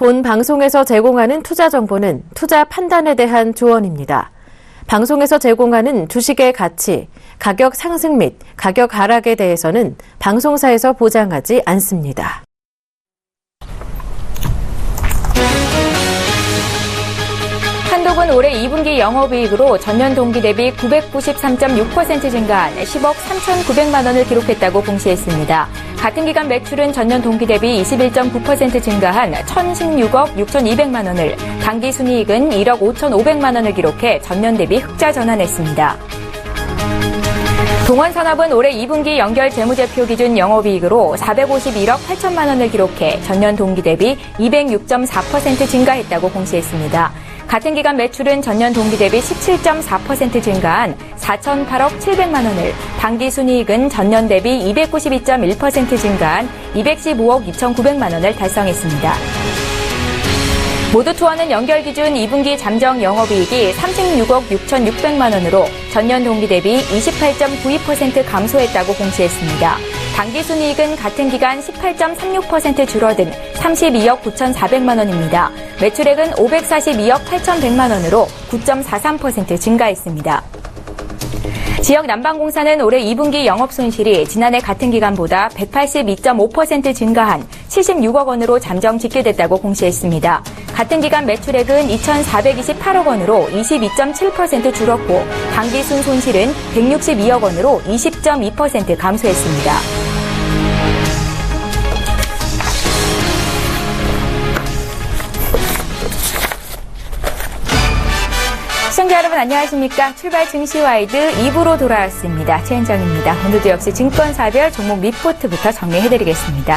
본 방송에서 제공하는 투자 정보는 투자 판단에 대한 조언입니다. 방송에서 제공하는 주식의 가치, 가격 상승 및 가격 하락에 대해서는 방송사에서 보장하지 않습니다. 한독은 올해 2분기 영업이익으로 전년 동기 대비 993.6% 증가한 10억 3,900만 원을 기록했다고 공시했습니다. 같은 기간 매출은 전년 동기 대비 21.9% 증가한 1,016억 6,200만 원을, 당기순이익은 1억 5,500만 원을 기록해 전년 대비 흑자 전환했습니다. 동원산업은 올해 2분기 연결 재무제표 기준 영업이익으로 451억 8천만 원을 기록해 전년 동기 대비 206.4% 증가했다고 공시했습니다. 같은 기간 매출은 전년 동기 대비 17.4% 증가한 4,008억 700만 원을, 당기순이익은 전년 대비 292.1% 증가한 215억 2,900만 원을 달성했습니다. 모두투어는 연결 기준 2분기 잠정 영업이익이 36억 6,600만 원으로 전년 동기 대비 28.92% 감소했다고 공시했습니다. 당기순이익은 같은 기간 18.36% 줄어든 32억 9,400만 원입니다. 매출액은 542억 8,100만 원으로 9.43% 증가했습니다. 지역 난방공사는 올해 2분기 영업손실이 지난해 같은 기간보다 182.5% 증가한 76억 원으로 잠정 집계됐다고 공시했습니다. 같은 기간 매출액은 2,428억 원으로 22.7% 줄었고, 당기순 손실은 162억 원으로 20.2% 감소했습니다. 시청자 여러분 안녕하십니까? 출발 증시와이드 2부로 돌아왔습니다. 최현정입니다. 오늘도 역시 증권사별 종목 리포트부터 정리해드리겠습니다.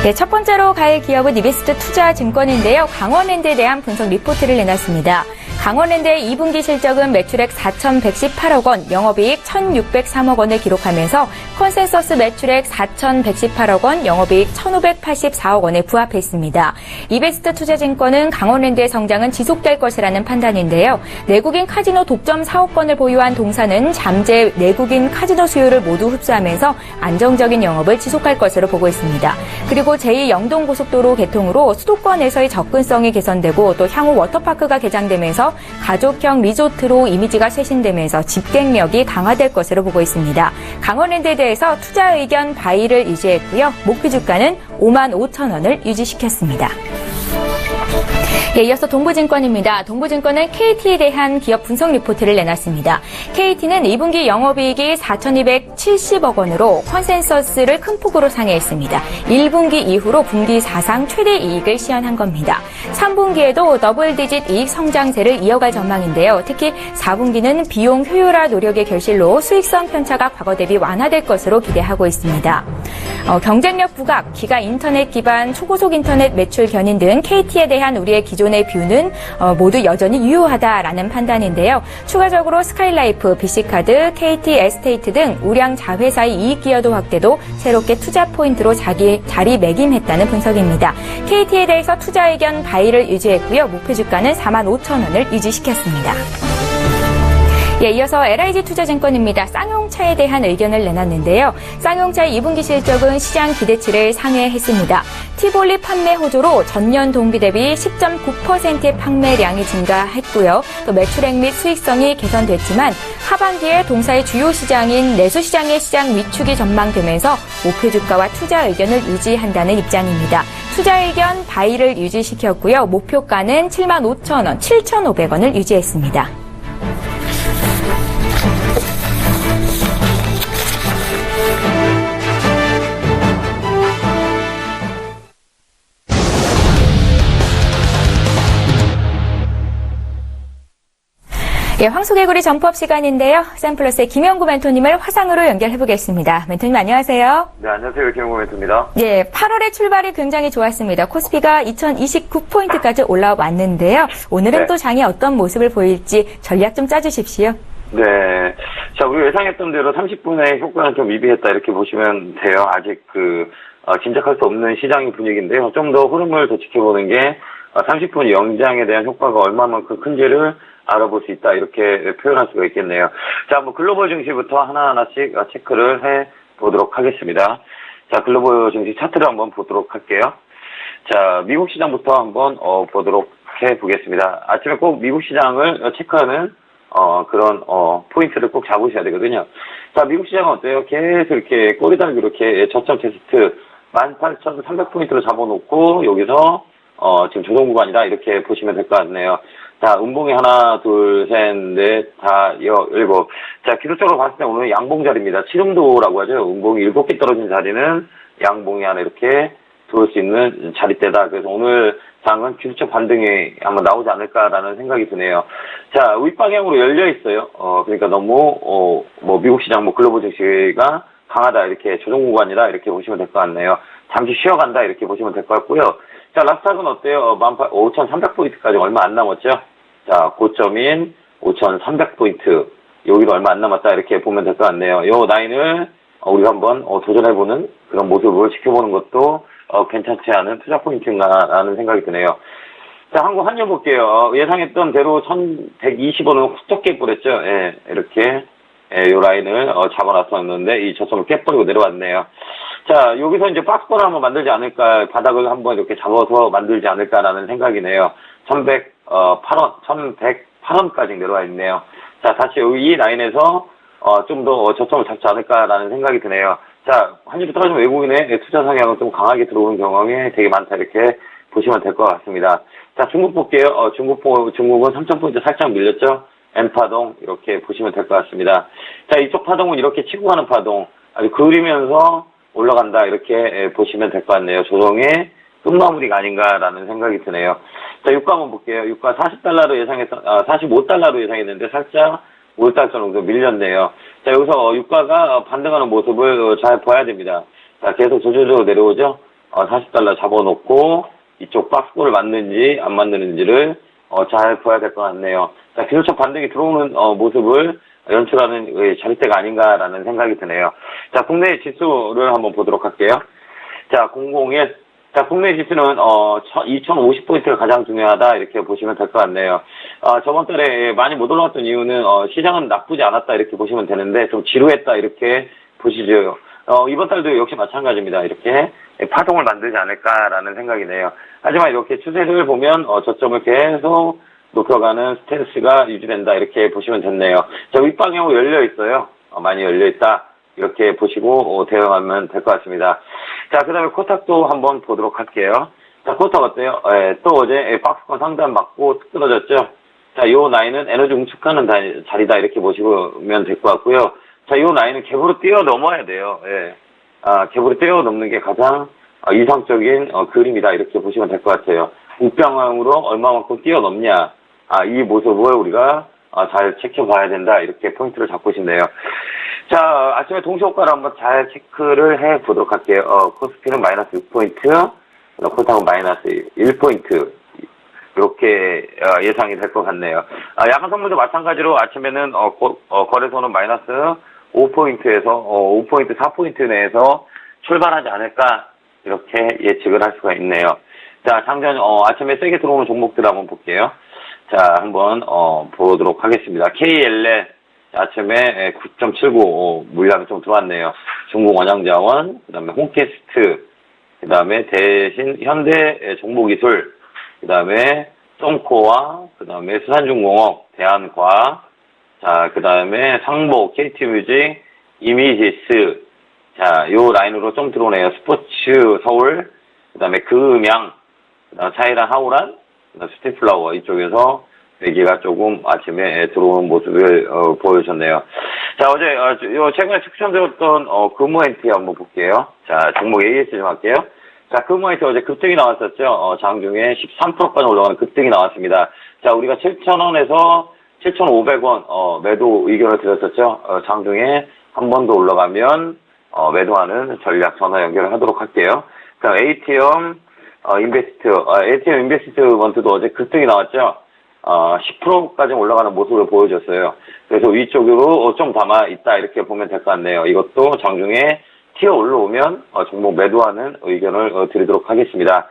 네, 첫 번째로 갈 기업은 이베스트 투자증권인데요. 강원랜드에 대한 분석 리포트를 내놨습니다. 강원랜드의 2분기 실적은 매출액 4,118억 원, 영업이익 1,603억 원을 기록하면서 컨센서스 매출액 4,118억 원, 영업이익 1,584억 원에 부합했습니다. 이베스트 투자증권은 강원랜드의 성장은 지속될 것이라는 판단인데요. 내국인 카지노 독점 사업권을 보유한 동사는 잠재 내국인 카지노 수요를 모두 흡수하면서 안정적인 영업을 지속할 것으로 보고 있습니다. 그리고 제2영동고속도로 개통으로 수도권에서의 접근성이 개선되고 또 향후 워터파크가 개장되면서 가족형 리조트로 이미지가 쇄신되면서 집객력이 강화될 것으로 보고 있습니다. 강원랜드에 대해서 투자 의견 바이를 유지했고요. 목표 주가는 55,000원을 유지시켰습니다. 예, 이어서 동부증권입니다. 동부증권은 KT에 대한 기업 분석 리포트를 내놨습니다. KT는 2분기 영업이익이 4,270억 원으로 컨센서스를 큰 폭으로 상회했습니다. 1분기 이후로 분기 사상 최대 이익을 시현한 겁니다. 3분기에도 더블디짓 이익 성장세를 이어갈 전망인데요. 특히 4분기는 비용 효율화 노력의 결실로 수익성 편차가 과거 대비 완화될 것으로 기대하고 있습니다. 경쟁력 부각, 기가 인터넷 기반 초고속 인터넷 매출 견인 등 KT에 대한 우리의 기존의 뷰는 모두 여전히 유효하다라는 판단인데요. 추가적으로 스카이라이프, BC카드, KT 에스테이트 등 우량 자회사의 이익 기여도 확대도 새롭게 투자 포인트로 자리매김했다는 분석입니다. KT에 대해서 투자 의견 바이를 유지했고요. 목표 주가는 45,000원을 유지시켰습니다. 예, 이어서 LIG 투자증권입니다. 쌍용차에 대한 의견을 내놨는데요. 쌍용차의 2분기 실적은 시장 기대치를 상회했습니다. 티볼리 판매 호조로 전년 동기 대비 10.9%의 판매량이 증가했고요. 또 매출액 및 수익성이 개선됐지만 하반기에 동사의 주요 시장인 내수시장의 시장 위축이 전망되면서 목표 주가와 투자 의견을 유지한다는 입장입니다. 투자 의견 바이를 유지시켰고요. 목표가는 75,000원, 7,500원을 유지했습니다. 예, 황소개구리 점프업 시간인데요. 샘플러스의 김영구 멘토님을 화상으로 연결해보겠습니다. 멘토님 안녕하세요. 네, 안녕하세요. 김영구 멘토입니다. 예, 8월의 출발이 굉장히 좋았습니다. 코스피가 2029포인트까지 올라왔는데요. 오늘은 네. 또 장이 어떤 모습을 보일지 전략 좀 짜주십시오. 네. 자, 우리 예상했던 대로 30분의 효과는 좀 미비했다 이렇게 보시면 돼요. 아직 짐작할 수 없는 시장의 분위기인데요. 좀 더 흐름을 더 지켜보는 게 30분 영장에 대한 효과가 얼마만큼 큰지를 알아볼 수 있다 이렇게 표현할 수가 있겠네요. 자, 글로벌 증시부터 하나하나씩 체크를 해 보도록 하겠습니다. 자, 글로벌 증시 차트를 한번 보도록 할게요. 자, 미국 시장부터 한번 보도록 해보겠습니다. 아침에 꼭 미국 시장을 체크하는 그런 포인트를 꼭 잡으셔야 되거든요. 자, 미국 시장은 어때요? 계속 이렇게 꼬리달기 이렇게 저점 테스트 18,300포인트로 잡아놓고 여기서 지금 조정 구간이다 이렇게 보시면 될 것 같네요. 자, 음봉이 하나, 둘, 셋, 넷, 다, 일곱. 자, 기술적으로 봤을 때 오늘 양봉 자리입니다. 칠음도라고 하죠. 음봉이 7개 떨어진 자리는 양봉이 하나 이렇게 들어올 수 있는 자리대다. 그래서 오늘 장은 기술적 반등이 한번 나오지 않을까라는 생각이 드네요. 자, 윗방향으로 열려 있어요. 그러니까 너무, 미국 시장, 글로벌 증시가 강하다, 이렇게 조정 구간이다, 이렇게 보시면 될 것 같네요. 잠시 쉬어간다, 이렇게 보시면 될 것 같고요. 자, 나스닥은 어때요? 5,300포인트까지 얼마 안 남았죠? 자, 고점인 5,300포인트. 여기도 얼마 안 남았다, 이렇게 보면 될 것 같네요. 요 라인을 우리가 한번 도전해보는 그런 모습을 지켜보는 것도 괜찮지 않은 투자 포인트인가라는 생각이 드네요. 자, 한국 환율 볼게요. 예상했던 대로 1,120원을 훌쩍 깨버렸죠. 예, 이렇게. 예, 요 라인을 잡아놨었는데 이 저점을 깨버리고 내려왔네요. 자, 여기서 이제 박스권을 한번 만들지 않을까, 바닥을 한번 이렇게 잡아서 만들지 않을까라는 생각이네요. 1,108원까지 내려와 있네요. 자, 다시 이 라인에서 좀 더 저점을 잡지 않을까라는 생각이 드네요. 자, 환율이 떨어지면 외국인의 투자 성향은 좀 강하게 들어오는 경향이 되게 많다, 이렇게 보시면 될 것 같습니다. 자, 중국 볼게요. 중국은 3,000포인트 살짝 밀렸죠? N파동, 이렇게 보시면 될 것 같습니다. 자, 이쪽 파동은 이렇게 치고 가는 파동, 아주 그리면서 올라간다, 이렇게 보시면 될 것 같네요. 조정의 끝마무리가 아닌가라는 생각이 드네요. 자, 유가 한번 볼게요. 유가 45달러로 예상했는데 살짝 5달러 정도 밀렸네요. 자, 여기서 유가가 반등하는 모습을 잘 봐야 됩니다. 자, 계속 조조조 내려오죠? 40달러 잡아놓고 이쪽 박스권을 맞는지 안 맞는지를 잘 봐야 될 것 같네요. 자, 기술적 반등이 들어오는 모습을 연출하는 자리대가 아닌가라는 생각이 드네요. 자, 국내 지수를 한번 보도록 할게요. 자, 001. 자, 국내 지수는 2050포인트가 가장 중요하다, 이렇게 보시면 될 것 같네요. 저번 달에 많이 못 올라왔던 이유는 시장은 나쁘지 않았다, 이렇게 보시면 되는데 좀 지루했다, 이렇게 보시죠. 이번 달도 역시 마찬가지입니다. 이렇게 파동을 만들지 않을까라는 생각이네요. 하지만 이렇게 추세를 보면 저점을 계속 높여가는 스탠스가 유지된다, 이렇게 보시면 됐네요. 자, 윗방향으로 열려 있어요. 많이 열려 있다, 이렇게 보시고 대응하면 될 것 같습니다. 자, 그 다음에 코스닥도 한번 보도록 할게요. 자, 코스닥 어때요? 또 어제 박스권 상단 맞고 툭 떨어졌죠? 자, 요 라인은 에너지 응축하는 자리다, 이렇게 보시면 될 것 같고요. 자, 요 라인은 갭으로 뛰어넘어야 돼요. 예. 갭으로 뛰어넘는 게 가장 이상적인 그림이다, 이렇게 보시면 될 것 같아요. 우방향으로 얼마만큼 뛰어넘냐, 이 모습을 우리가 잘 체크봐야 된다, 이렇게 포인트를 잡고 싶네요. 자, 아침에 동시효과를 한번 잘 체크를 해 보도록 할게요. 코스피는 마이너스 6포인트, 코스닥은 마이너스 1포인트, 이렇게 예상이 될 것 같네요. 야간 선물도 마찬가지로 아침에는 거래소는 마이너스 5포인트에서 5포인트, 4포인트 내에서 출발하지 않을까, 이렇게 예측을 할 수가 있네요. 자, 장전 아침에 세게 들어오는 종목들 한번 볼게요. 자, 한번 보도록 하겠습니다. KLL 아침에 9.79 물량이 좀 들어왔네요. 중국 원양자원, 그 다음에 홈캐스트, 그 다음에 대신 현대 정보기술, 그 다음에 썸코와, 그 다음에 수산중공업, 대한과, 자, 그 다음에 상보, KT뮤직, 이미지스, 자, 요 라인으로 좀 들어오네요. 스포츠 서울, 그 다음에 그음양, 그 다음에 차이란 하우란, 그 다음에 스티플라워, 이쪽에서 여기가 조금 아침에 들어오는 모습을 보여주셨네요. 자, 어제 최근에 추천드렸던 금호엔티 한번 볼게요. 자, 종목 AS 좀 할게요. 자, 금호엔티 어제 급등이 나왔었죠. 장중에 13%까지 올라가는 급등이 나왔습니다. 자, 우리가 7,000원에서 7,500원 매도 의견을 드렸었죠. 장중에 한 번 더 올라가면 매도하는 전략 전화 연결을 하도록 할게요. 자, ATM 인베스트먼트도 어제 급등이 나왔죠. 10%까지 올라가는 모습을 보여줬어요. 그래서 위쪽으로 좀 담아 있다, 이렇게 보면 될 것 같네요. 이것도 장중에 튀어 올라오면 종목 매도하는 의견을 드리도록 하겠습니다.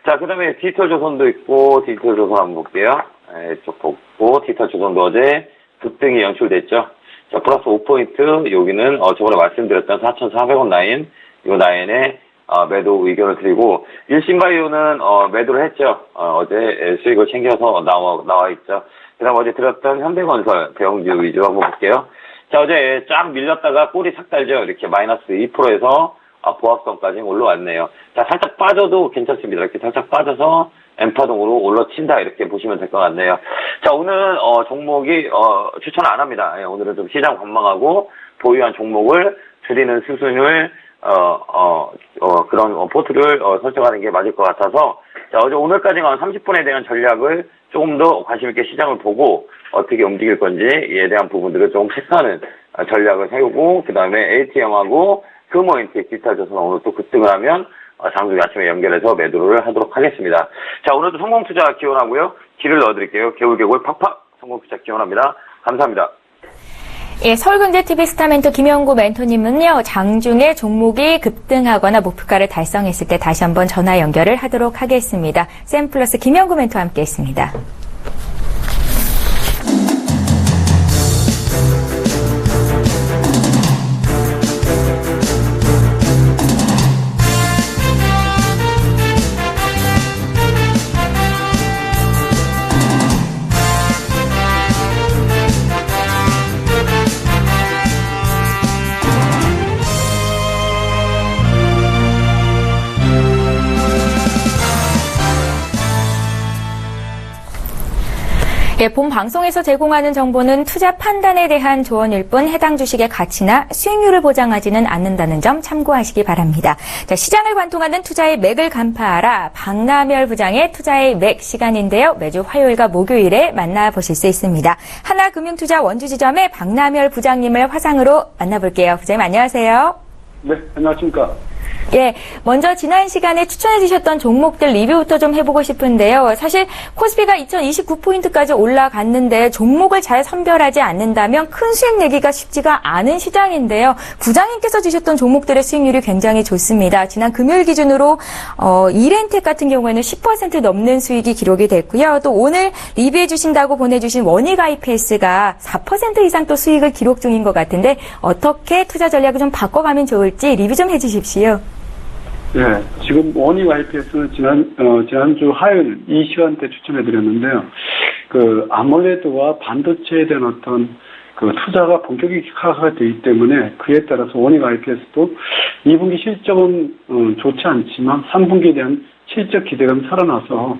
자, 그 다음에 디지털조선도 있고, 디지털조선 한번 볼게요. 이쪽 보고, 디지털조선도 어제 급등이 연출됐죠. 자, 플러스 5포인트, 여기는 저번에 말씀드렸던 4,400원 라인, 이 라인에 매도 의견을 드리고, 일신바이오는 매도를 했죠. 어제 수익을 챙겨서 나와 있죠. 그다음 어제 들었던 현대건설 대형주 위주로 한번 볼게요. 자, 어제 쫙 밀렸다가 꼬리 삭 달죠. 이렇게 마이너스 2%에서 보합선까지 올라왔네요. 자, 살짝 빠져도 괜찮습니다. 이렇게 살짝 빠져서 엠파동으로 올라친다, 이렇게 보시면 될 것 같네요. 자, 오늘은 종목이 추천 안 합니다. 예, 오늘은 좀 시장 관망하고 보유한 종목을 줄이는 수순을 그런 포트를 설정하는 게 맞을 것 같아서, 자, 어제 오늘까지는 30분에 대한 전략을 조금 더 관심 있게 시장을 보고 어떻게 움직일 건지에 대한 부분들을 좀 체크하는 전략을 세우고, 그 다음에 ATM하고 금호인텍 디지털조선 오늘 또 급등을 하면 장중에 아침에 연결해서 매도를 하도록 하겠습니다. 자, 오늘도 성공투자 기원하고요. 길을 넣어드릴게요. 개울개굴 팍팍 성공투자 기원합니다. 감사합니다. 예, 서울경제TV 스타멘토 김영구 멘토님은요, 장중에 종목이 급등하거나 목표가를 달성했을 때 다시 한번 전화 연결을 하도록 하겠습니다. 샘플러스 김영구 멘토와 함께 했습니다. 예, 본 방송에서 제공하는 정보는 투자 판단에 대한 조언일 뿐 해당 주식의 가치나 수익률을 보장하지는 않는다는 점 참고하시기 바랍니다. 자, 시장을 관통하는 투자의 맥을 간파하라. 박남열 부장의 투자의 맥 시간인데요. 매주 화요일과 목요일에 만나보실 수 있습니다. 하나금융투자 원주지점의 박남열 부장님을 화상으로 만나볼게요. 부장님 안녕하세요. 네, 안녕하십니까. 예, 먼저 지난 시간에 추천해 주셨던 종목들 리뷰부터 좀 해보고 싶은데요. 사실 코스피가 2029포인트까지 올라갔는데 종목을 잘 선별하지 않는다면 큰 수익 내기가 쉽지가 않은 시장인데요. 부장님께서 주셨던 종목들의 수익률이 굉장히 좋습니다. 지난 금요일 기준으로 이렌텍 같은 경우에는 10% 넘는 수익이 기록이 됐고요. 또 오늘 리뷰해 주신다고 보내주신 원익IPS가 4% 이상 또 수익을 기록 중인 것 같은데 어떻게 투자 전략을 좀 바꿔가면 좋을지 리뷰 좀 해주십시오. 네, 지금 원익IPS는 지난주 화요일 이 시간대 추천해드렸는데요. 그 아몰레드와 반도체에 대한 어떤 그 투자가 본격화가 되기 때문에 그에 따라서 원익IPS도 2분기 실적은 좋지 않지만 3분기에 대한 실적 기대감이 살아나서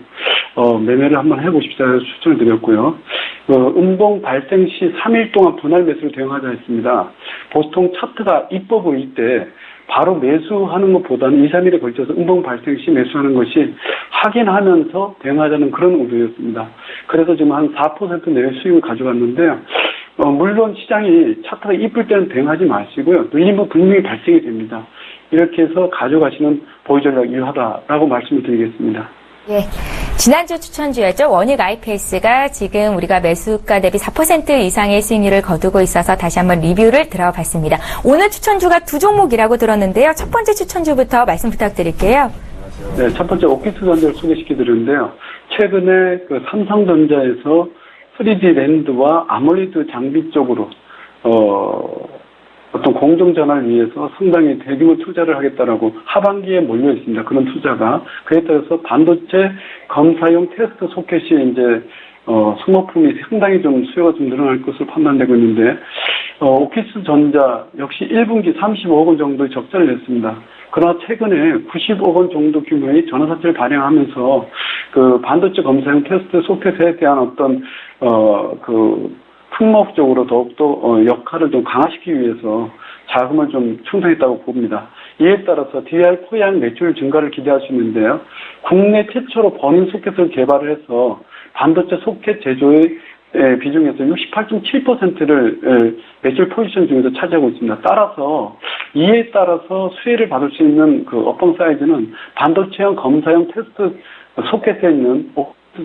매매를 한번 해보십시오 해서 추천을 드렸고요. 음봉 발생 시 3일 동안 분할 매수를 대응하자 했습니다. 보통 차트가 이뻐 보일 때 바로 매수하는 것보다는 2, 3일에 걸쳐서 음봉 발생 시 매수하는 것이 확인하면서 대응하자는 그런 의도였습니다. 그래서 지금 한 4% 내외 수익을 가져갔는데요. 물론 시장이 차트가 이쁠 때는 대응하지 마시고요. 눌림은 분명히 발생이 됩니다. 이렇게 해서 가져가시는 보유 전략이 유효하다라고 말씀을 드리겠습니다. 예, 지난주 추천주였죠. 원익IPS가 지금 우리가 매수가 대비 4% 이상의 수익률을 거두고 있어서 다시 한번 리뷰를 들어봤습니다. 오늘 추천주가 두 종목이라고 들었는데요. 첫 번째 추천주부터 말씀 부탁드릴게요. 네, 첫 번째 오키스전자를 소개시켜드렸는데요. 최근에 그 삼성전자에서 3D 랜드와 아몰레드 장비 쪽으로 어떤 공정전환을 위해서 상당히 대규모 투자를 하겠다라고 하반기에 몰려 있습니다. 그런 투자가. 그에 따라서 반도체 검사용 테스트 소켓이 이제 소모품이 상당히 좀 수요가 좀 늘어날 것으로 판단되고 있는데 오키스전자 역시 1분기 35억 원 정도의 적자를 냈습니다. 그러나 최근에 90억 원 정도 규모의 전환사채를 발행하면서 그 반도체 검사용 테스트 소켓에 대한 어떤 품목적으로 더욱더 역할을 좀 강화시키기 위해서 자금을 좀 충당했다고 봅니다. 이에 따라서 DR4양 매출 증가를 기대할 수 있는데요. 국내 최초로 버닝 소켓을 개발을 해서 반도체 소켓 제조의 비중에서 68.7%를 매출 포지션 중에서 차지하고 있습니다. 따라서 이에 따라서 수혜를 받을 수 있는 그 업황 사이즈는 반도체형 검사용 테스트 소켓에 있는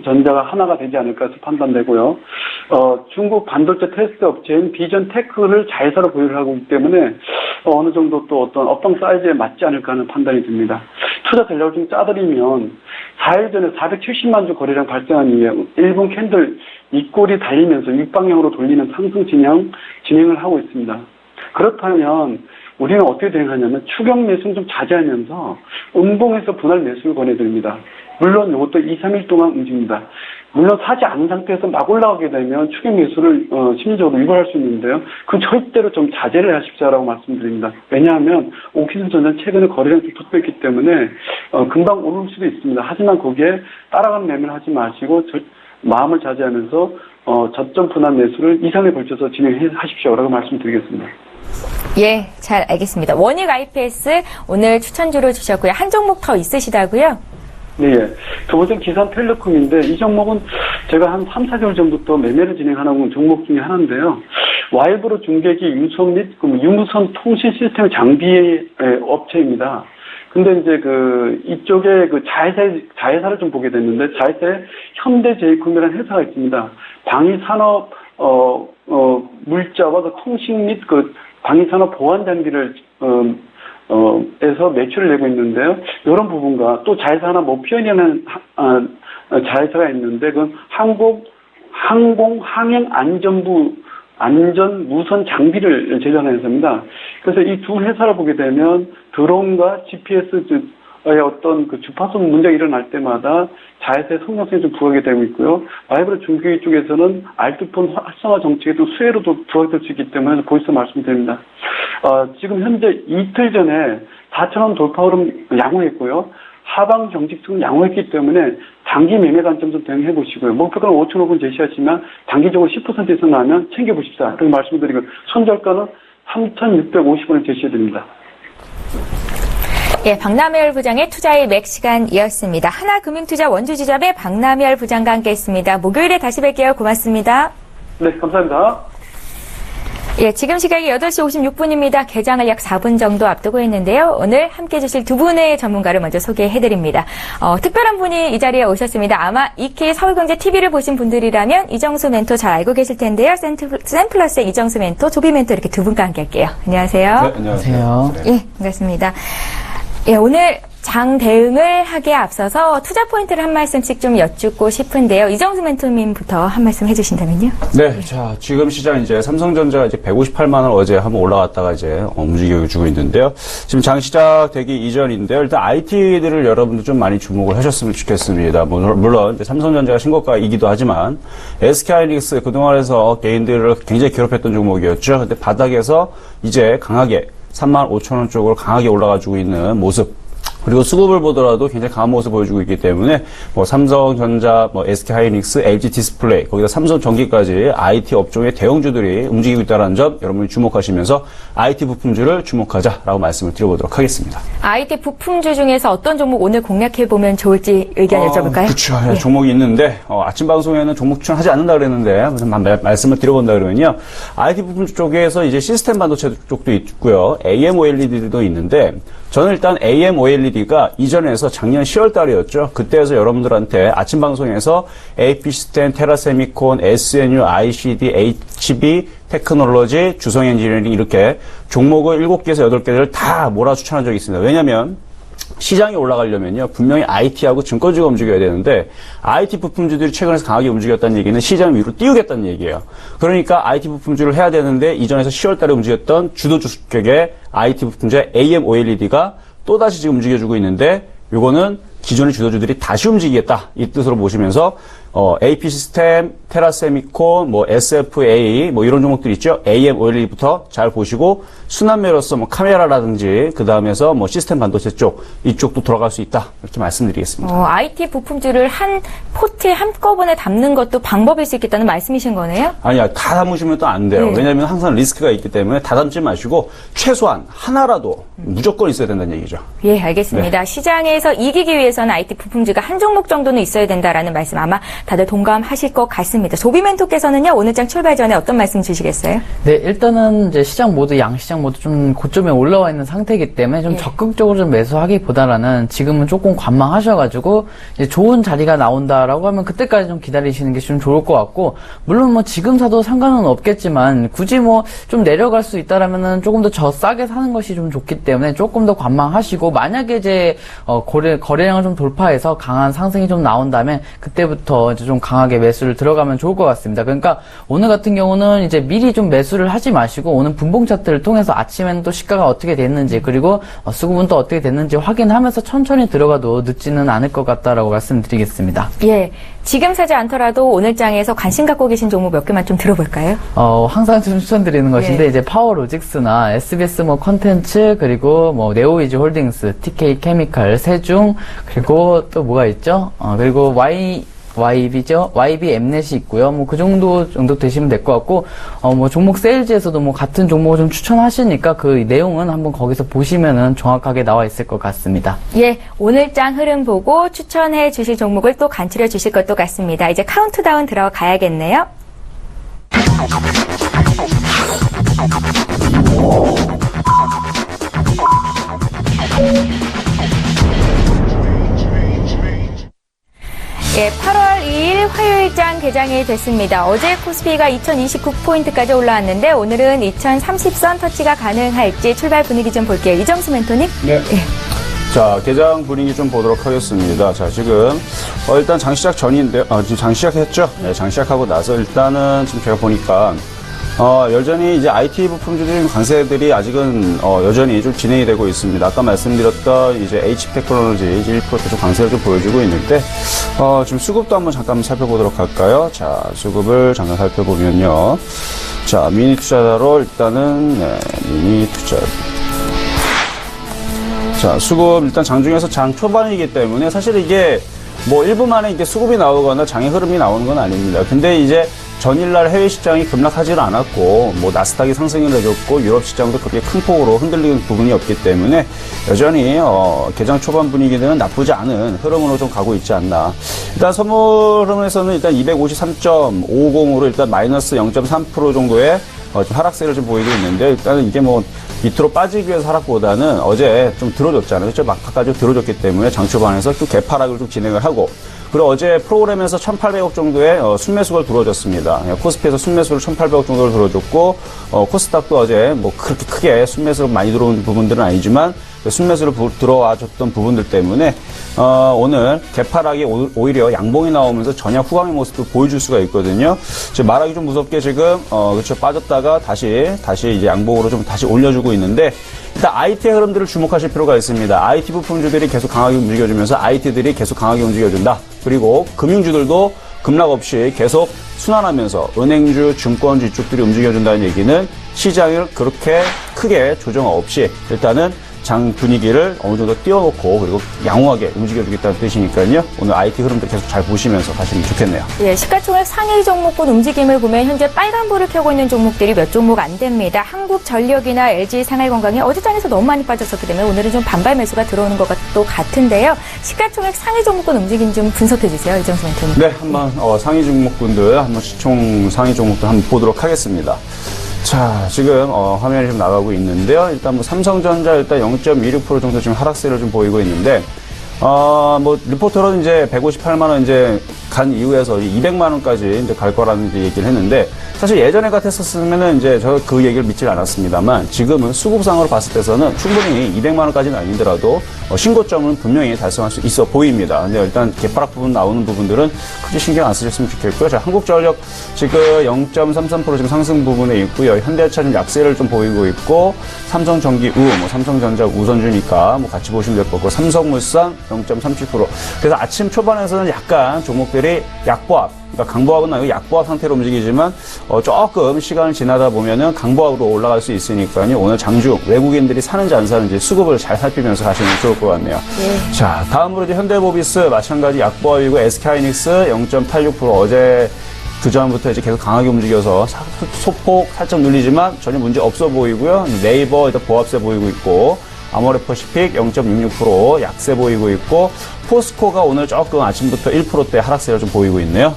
전자가 하나가 되지 않을까 해서 판단되고요. 중국 반도체 테스트 업체인 비전테크를 자회사로 보유를 하고 있기 때문에 어느 정도 또 어떤 업황 사이즈에 맞지 않을까 하는 판단이 듭니다. 투자 전략을 좀 짜드리면 4일 전에 470만 주 거래량 발생한 이후에 1분 캔들 윗골이 달리면서 윗방향으로 돌리는 상승 진행을 하고 있습니다. 그렇다면 우리는 어떻게 대응하냐면 추격 매수는 좀 자제하면서 음봉에서 분할 매수를 권해드립니다. 물론 이것도 2, 3일 동안 움직입니다. 물론 사지 않은 상태에서 막 올라가게 되면 추격 매수를 심리적으로 유발할 수 있는데요. 그건 절대로 좀 자제를 하십시오라고 말씀드립니다. 왜냐하면 오키슨전자는 최근에 거래량이 좀 돋보였기 때문에 금방 오를 수도 있습니다. 하지만 거기에 따라가는 매매를 하지 마시고 마음을 자제하면서 저점 분할 매수를 2, 3에 걸쳐서 진행하십시오라고 말씀드리겠습니다. 예, 잘 알겠습니다. 원익 IPS 오늘 추천주로 주셨고요. 한 종목 더 있으시다고요? 네, 두 번째 기산텔레콤인데 이 종목은 제가 한 3, 4개월 전부터 매매를 진행하는 종목 중에 하나인데요. 와이브로 중계기 유선 및 유무선 통신 시스템 장비 업체입니다. 근데 이제 이쪽에 자회사를 좀 보게 됐는데 자회사에 현대제이콤이라는 회사가 있습니다. 방위산업 물자와 통신 및 방위산업 보안 장비를 에서 매출을 내고 있는데요. 이런 부분과 또 자회사 하나 모피언이라는 자회사가 있는데 그건 항공항행안전부 안전무선 장비를 제작하는 회사입니다. 그래서 이 두 회사를 보게 되면 드론과 GPS의 어떤 주파수 문제가 일어날 때마다 자회사의 성장성이 좀 부각이 되고 있고요. 와이브로 중계기 쪽에서는 알트폰 활성화 정책에도 수혜로도 부각될 수 있기 때문에 거기서 말씀드립니다. 지금 현재 이틀 전에 4,000원 돌파 흐름 양호했고요. 하방 경직성은 양호했기 때문에 단기 매매 관점 좀 대응해 보시고요. 목표가는 5,500원 제시하시면 단기적으로 10% 이상 나면 챙겨보십시다. 그렇게 말씀드리고 손절가는 3,650원을 제시해 드립니다. 예, 박남열 부장의 투자의 맥시간이었습니다. 하나금융투자 원주지점의 박남열 부장과 함께했습니다. 목요일에 다시 뵐게요. 고맙습니다. 네, 감사합니다. 예, 지금 시각이 8시 56분입니다. 개장을 약 4분 정도 앞두고 있는데요. 오늘 함께해 주실 두 분의 전문가를 먼저 소개해드립니다. 특별한 분이 이 자리에 오셨습니다. 아마 EK 서울경제TV를 보신 분들이라면 이정수 멘토 잘 알고 계실 텐데요. 센플러스의 이정수 멘토, 조비 멘토 이렇게 두 분과 함께 할게요. 안녕하세요. 네, 안녕하세요. 예, 반갑습니다. 예, 오늘 장 대응을 하기에 앞서서 투자 포인트를 한 말씀씩 좀 여쭙고 싶은데요. 이정수 멘토님부터 한 말씀 해주신다면요. 네, 자, 지금 시장 이제 삼성전자가 이제 158만 원 어제 한번 올라갔다가 이제 움직여주고 있는데요. 지금 장 시작되기 이전인데요. 일단 IT들을 여러분들 좀 많이 주목을 하셨으면 좋겠습니다. 물론 이제 삼성전자가 신고가이기도 하지만 SK하이닉스 그동안에서 개인들을 굉장히 괴롭혔던 종목이었죠. 근데 바닥에서 이제 강하게 35,000원 쪽으로 강하게 올라가지고 있는 모습. 그리고 수급을 보더라도 굉장히 강한 모습을 보여주고 있기 때문에 삼성전자, SK하이닉스, LG디스플레이, 거기다 삼성전기까지 IT 업종의 대형주들이 움직이고 있다는 점 여러분이 주목하시면서 IT 부품주를 주목하자라고 말씀을 드려보도록 하겠습니다. IT 부품주 중에서 어떤 종목 오늘 공략해보면 좋을지 의견 여쭤볼까요? 그렇죠. 예. 종목이 있는데 아침 방송에는 종목 추천하지 않는다 그랬는데 말씀을 드려본다 그러면요. IT 부품주 쪽에서 이제 시스템 반도체 쪽도 있고요. AMOLED도 있는데 저는 일단 AMOLED가 이전에서 작년 10월 달이었죠. 그때에서 여러분들한테 아침 방송에서 AP시스템, 테라세미콘, SNU, ICD, HB, 테크놀로지, 주성엔지니어링 이렇게 종목을 7개에서 8개를 다 몰아 추천한 적이 있습니다. 왜냐하면 시장이 올라가려면요. 분명히 IT하고 증권주가 움직여야 되는데 IT 부품주들이 최근에 강하게 움직였다는 얘기는 시장 위로 띄우겠다는 얘기예요. 그러니까 IT 부품주를 해야 되는데 이전에서 10월 달에 움직였던 주도 주격의 IT 부품주의 AMOLED가 또다시 지금 움직여주고 있는데 요거는 기존의 주도주들이 다시 움직이겠다 이 뜻으로 보시면서 AP시스템, 테라세미콘, SFA 이런 종목들 있죠. AMOLED부터 잘 보시고 순환매로서 카메라라든지 그 다음에서 시스템 반도체 쪽 이쪽도 들어갈 수 있다 이렇게 말씀드리겠습니다. IT 부품주를 한 포트에 한꺼번에 담는 것도 방법일 수 있겠다는 말씀이신 거네요? 아니야, 다 담으시면 또 안 돼요. 네. 왜냐하면 항상 리스크가 있기 때문에 다 담지 마시고 최소한 하나라도 무조건 있어야 된다는 얘기죠. 예, 알겠습니다. 시장에서 이기기 위해서는 IT 부품주가 한 종목 정도는 있어야 된다라는 말씀 아마 다들 동감하실 것 같습니다. 조비 멘토께서는요, 오늘 장 출발 전에 어떤 말씀 주시겠어요? 네, 일단은 이제 시장 모두 양시장 모두 좀 고점에 올라와 있는 상태이기 때문에 좀 적극적으로 좀 매수하기보다는 지금은 조금 관망하셔가지고 이제 좋은 자리가 나온다라고 하면 그때까지 좀 기다리시는 게 좀 좋을 것 같고, 물론 지금 사도 상관은 없겠지만 굳이 좀 내려갈 수 있다라면은 조금 더 싸게 사는 것이 좀 좋기 때문에 조금 더 관망하시고, 만약에 이제 거래량을 좀 돌파해서 강한 상승이 좀 나온다면 그때부터 이제 좀 강하게 매수를 들어가면 좋을 것 같습니다. 그러니까 오늘 같은 경우는 이제 미리 좀 매수를 하지 마시고 오늘 분봉 차트를 통해서 아침에는 또 시가가 어떻게 됐는지 그리고 수급은 또 어떻게 됐는지 확인하면서 천천히 들어가도 늦지는 않을 것 같다라고 말씀드리겠습니다. 예. 지금 사지 않더라도 오늘 장에서 관심 갖고 계신 종목 몇 개만 좀 들어볼까요? 항상 좀 추천드리는 것인데 예. 이제 파워로직스나 SBS 뭐 컨텐츠 그리고 뭐 네오이즈 홀딩스, TK 케미칼, 세중 그리고 또 뭐가 있죠? 그리고 YB죠? YB 엠넷이 있고요. 뭐 그 정도 되시면 될 것 같고, 뭐 종목 세일즈에서도 뭐 같은 종목을 좀 추천하시니까 그 내용은 한번 거기서 보시면은 정확하게 나와 있을 것 같습니다. 예, 오늘 장 흐름 보고 추천해 주실 종목을 또 간추려 주실 것도 같습니다. 이제 카운트다운 들어가야겠네요. 예, 8월 2일 화요일장 개장이 됐습니다. 어제 코스피가 2029포인트까지 올라왔는데 오늘은 2030선 터치가 가능할지 출발 분위기 좀 볼게요. 이정수 멘토님. 네. 예. 자, 개장 분위기 좀 보도록 하겠습니다. 자, 지금, 일단 장 시작 전인데, 지금 장 시작했죠? 네, 장 시작하고 나서 일단은 지금 제가 보니까, 여전히 이제 IT 부품주들 강세들이 아직은, 여전히 좀 진행이 되고 있습니다. 아까 말씀드렸던 이제 HP 테크놀로지 1% 좀 강세를 좀 보여주고 있는데, 지금 수급도 한번 잠깐 살펴보도록 할까요? 자, 수급을 잠깐 살펴보면요. 자, 미니 투자자로 일단은, 네, 미니 투자. 자, 수급, 일단 장중에서 장 초반이기 때문에 사실 이게 뭐 1분 만에 이게 수급이 나오거나 장의 흐름이 나오는 건 아닙니다. 근데 이제 전일날 해외 시장이 급락하지는 않았고, 뭐 나스닥이 상승을 해줬고, 유럽 시장도 그렇게 큰 폭으로 흔들리는 부분이 없기 때문에 여전히, 개장 초반 분위기는 나쁘지 않은 흐름으로 좀 가고 있지 않나. 일단 선물 흐름에서는 일단 253.50으로 일단 마이너스 0.3% 정도의 좀 하락세를 좀 보이고 있는데, 일단은 이게 뭐 밑으로 빠지기 위해서 하락보다는 어제 좀 들어줬잖아요. 그렇죠? 막판까지 들어줬기 때문에 장초반에서 또 개파락을 좀 진행을 하고, 그리고 어제 프로그램에서 1,800억 정도의 순매수가 들어줬습니다. 코스피에서 순매수를 1,800억 정도를 들어줬고, 코스닥도 어제 뭐 그렇게 크게 순매수로 많이 들어온 부분들은 아니지만 순매수를 들어와줬던 부분들 때문에 오늘 개파락이 오히려 양봉이 나오면서 전약 후강의 모습도 보여줄 수가 있거든요. 지금 말하기 좀 무섭게 지금 그렇죠, 빠졌다가 다시 이제 양봉으로 좀 다시 올려주고 있는데, 일단 IT의 흐름들을 주목하실 필요가 있습니다. IT 부품주들이 계속 강하게 움직여주면서 IT들이 계속 강하게 움직여준다. 그리고 금융주들도 급락 없이 계속 순환하면서 은행주, 증권주 이쪽들이 움직여준다는 얘기는 시장을 그렇게 크게 조정 없이 일단은 장 분위기를 어느 정도 띄워놓고 그리고 양호하게 움직여주겠다는 뜻이니까요. 오늘 IT 흐름도 계속 잘 보시면서 가시면 좋겠네요. 예, 시가총액 상위 종목군 움직임을 보면 현재 빨간불을 켜고 있는 종목들이 몇 종목 안 됩니다. 한국전력이나 LG 생활건강이 어제 장에서 너무 많이 빠졌었기 때문에 오늘은 좀 반발 매수가 들어오는 것도 같은데요. 시가총액 상위 종목군 움직임 좀 분석해 주세요. 이정수 멘토님. 네, 한번 상위 종목군들 한번 시총 상위 종목들 한번 보도록 하겠습니다. 자, 지금 화면이 좀 나가고 있는데요. 일단 뭐 삼성전자 일단 0.26% 정도 지금 하락세를 좀 보이고 있는데, 뭐 리포터는 이제 158만 원 이제 간 이후에서 200만 원까지 이제 갈 거라는 이제 얘기를 했는데, 사실 예전에 같았었으면은 이제 저 그 얘기를 믿질 않았습니다만, 지금은 수급상으로 봤을 때서는 충분히 200만 원까지는 아니더라도 신고점은 분명히 달성할 수 있어 보입니다. 근데 일단 개파락 부분 나오는 부분들은 크게 신경 안 쓰셨으면 좋겠고요. 자, 한국전력 지금 0.33% 지금 상승 부분에 있고요. 현대차 좀 약세를 좀 보이고 있고, 삼성전기 뭐 삼성전자 우선주니까 뭐 같이 보시면 될 거고, 삼성물산 0.37%. 그래서 아침 초반에서는 약간 종목들이 약보합, 그러니까 강보합은 아니고 약보합 상태로 움직이지만 조금 시간을 지나다 보면은 강보합으로 올라갈 수 있으니까요. 오늘 장중 외국인들이 사는지 안 사는지 수급을 잘 살피면서 가시면 좋을 것 같네요. 예. 자, 다음으로 이제 현대모비스 마찬가지 약보합이고, SK하이닉스 0.86% 어제 그전부터 이제 계속 강하게 움직여서 소폭 살짝 눌리지만 전혀 문제 없어 보이고요. 네이버 일단 보합세 보이고 있고, 아모레퍼시픽 0.66% 약세 보이고 있고, 포스코가 오늘 조금 아침부터 1%대 하락세를 좀 보이고 있네요.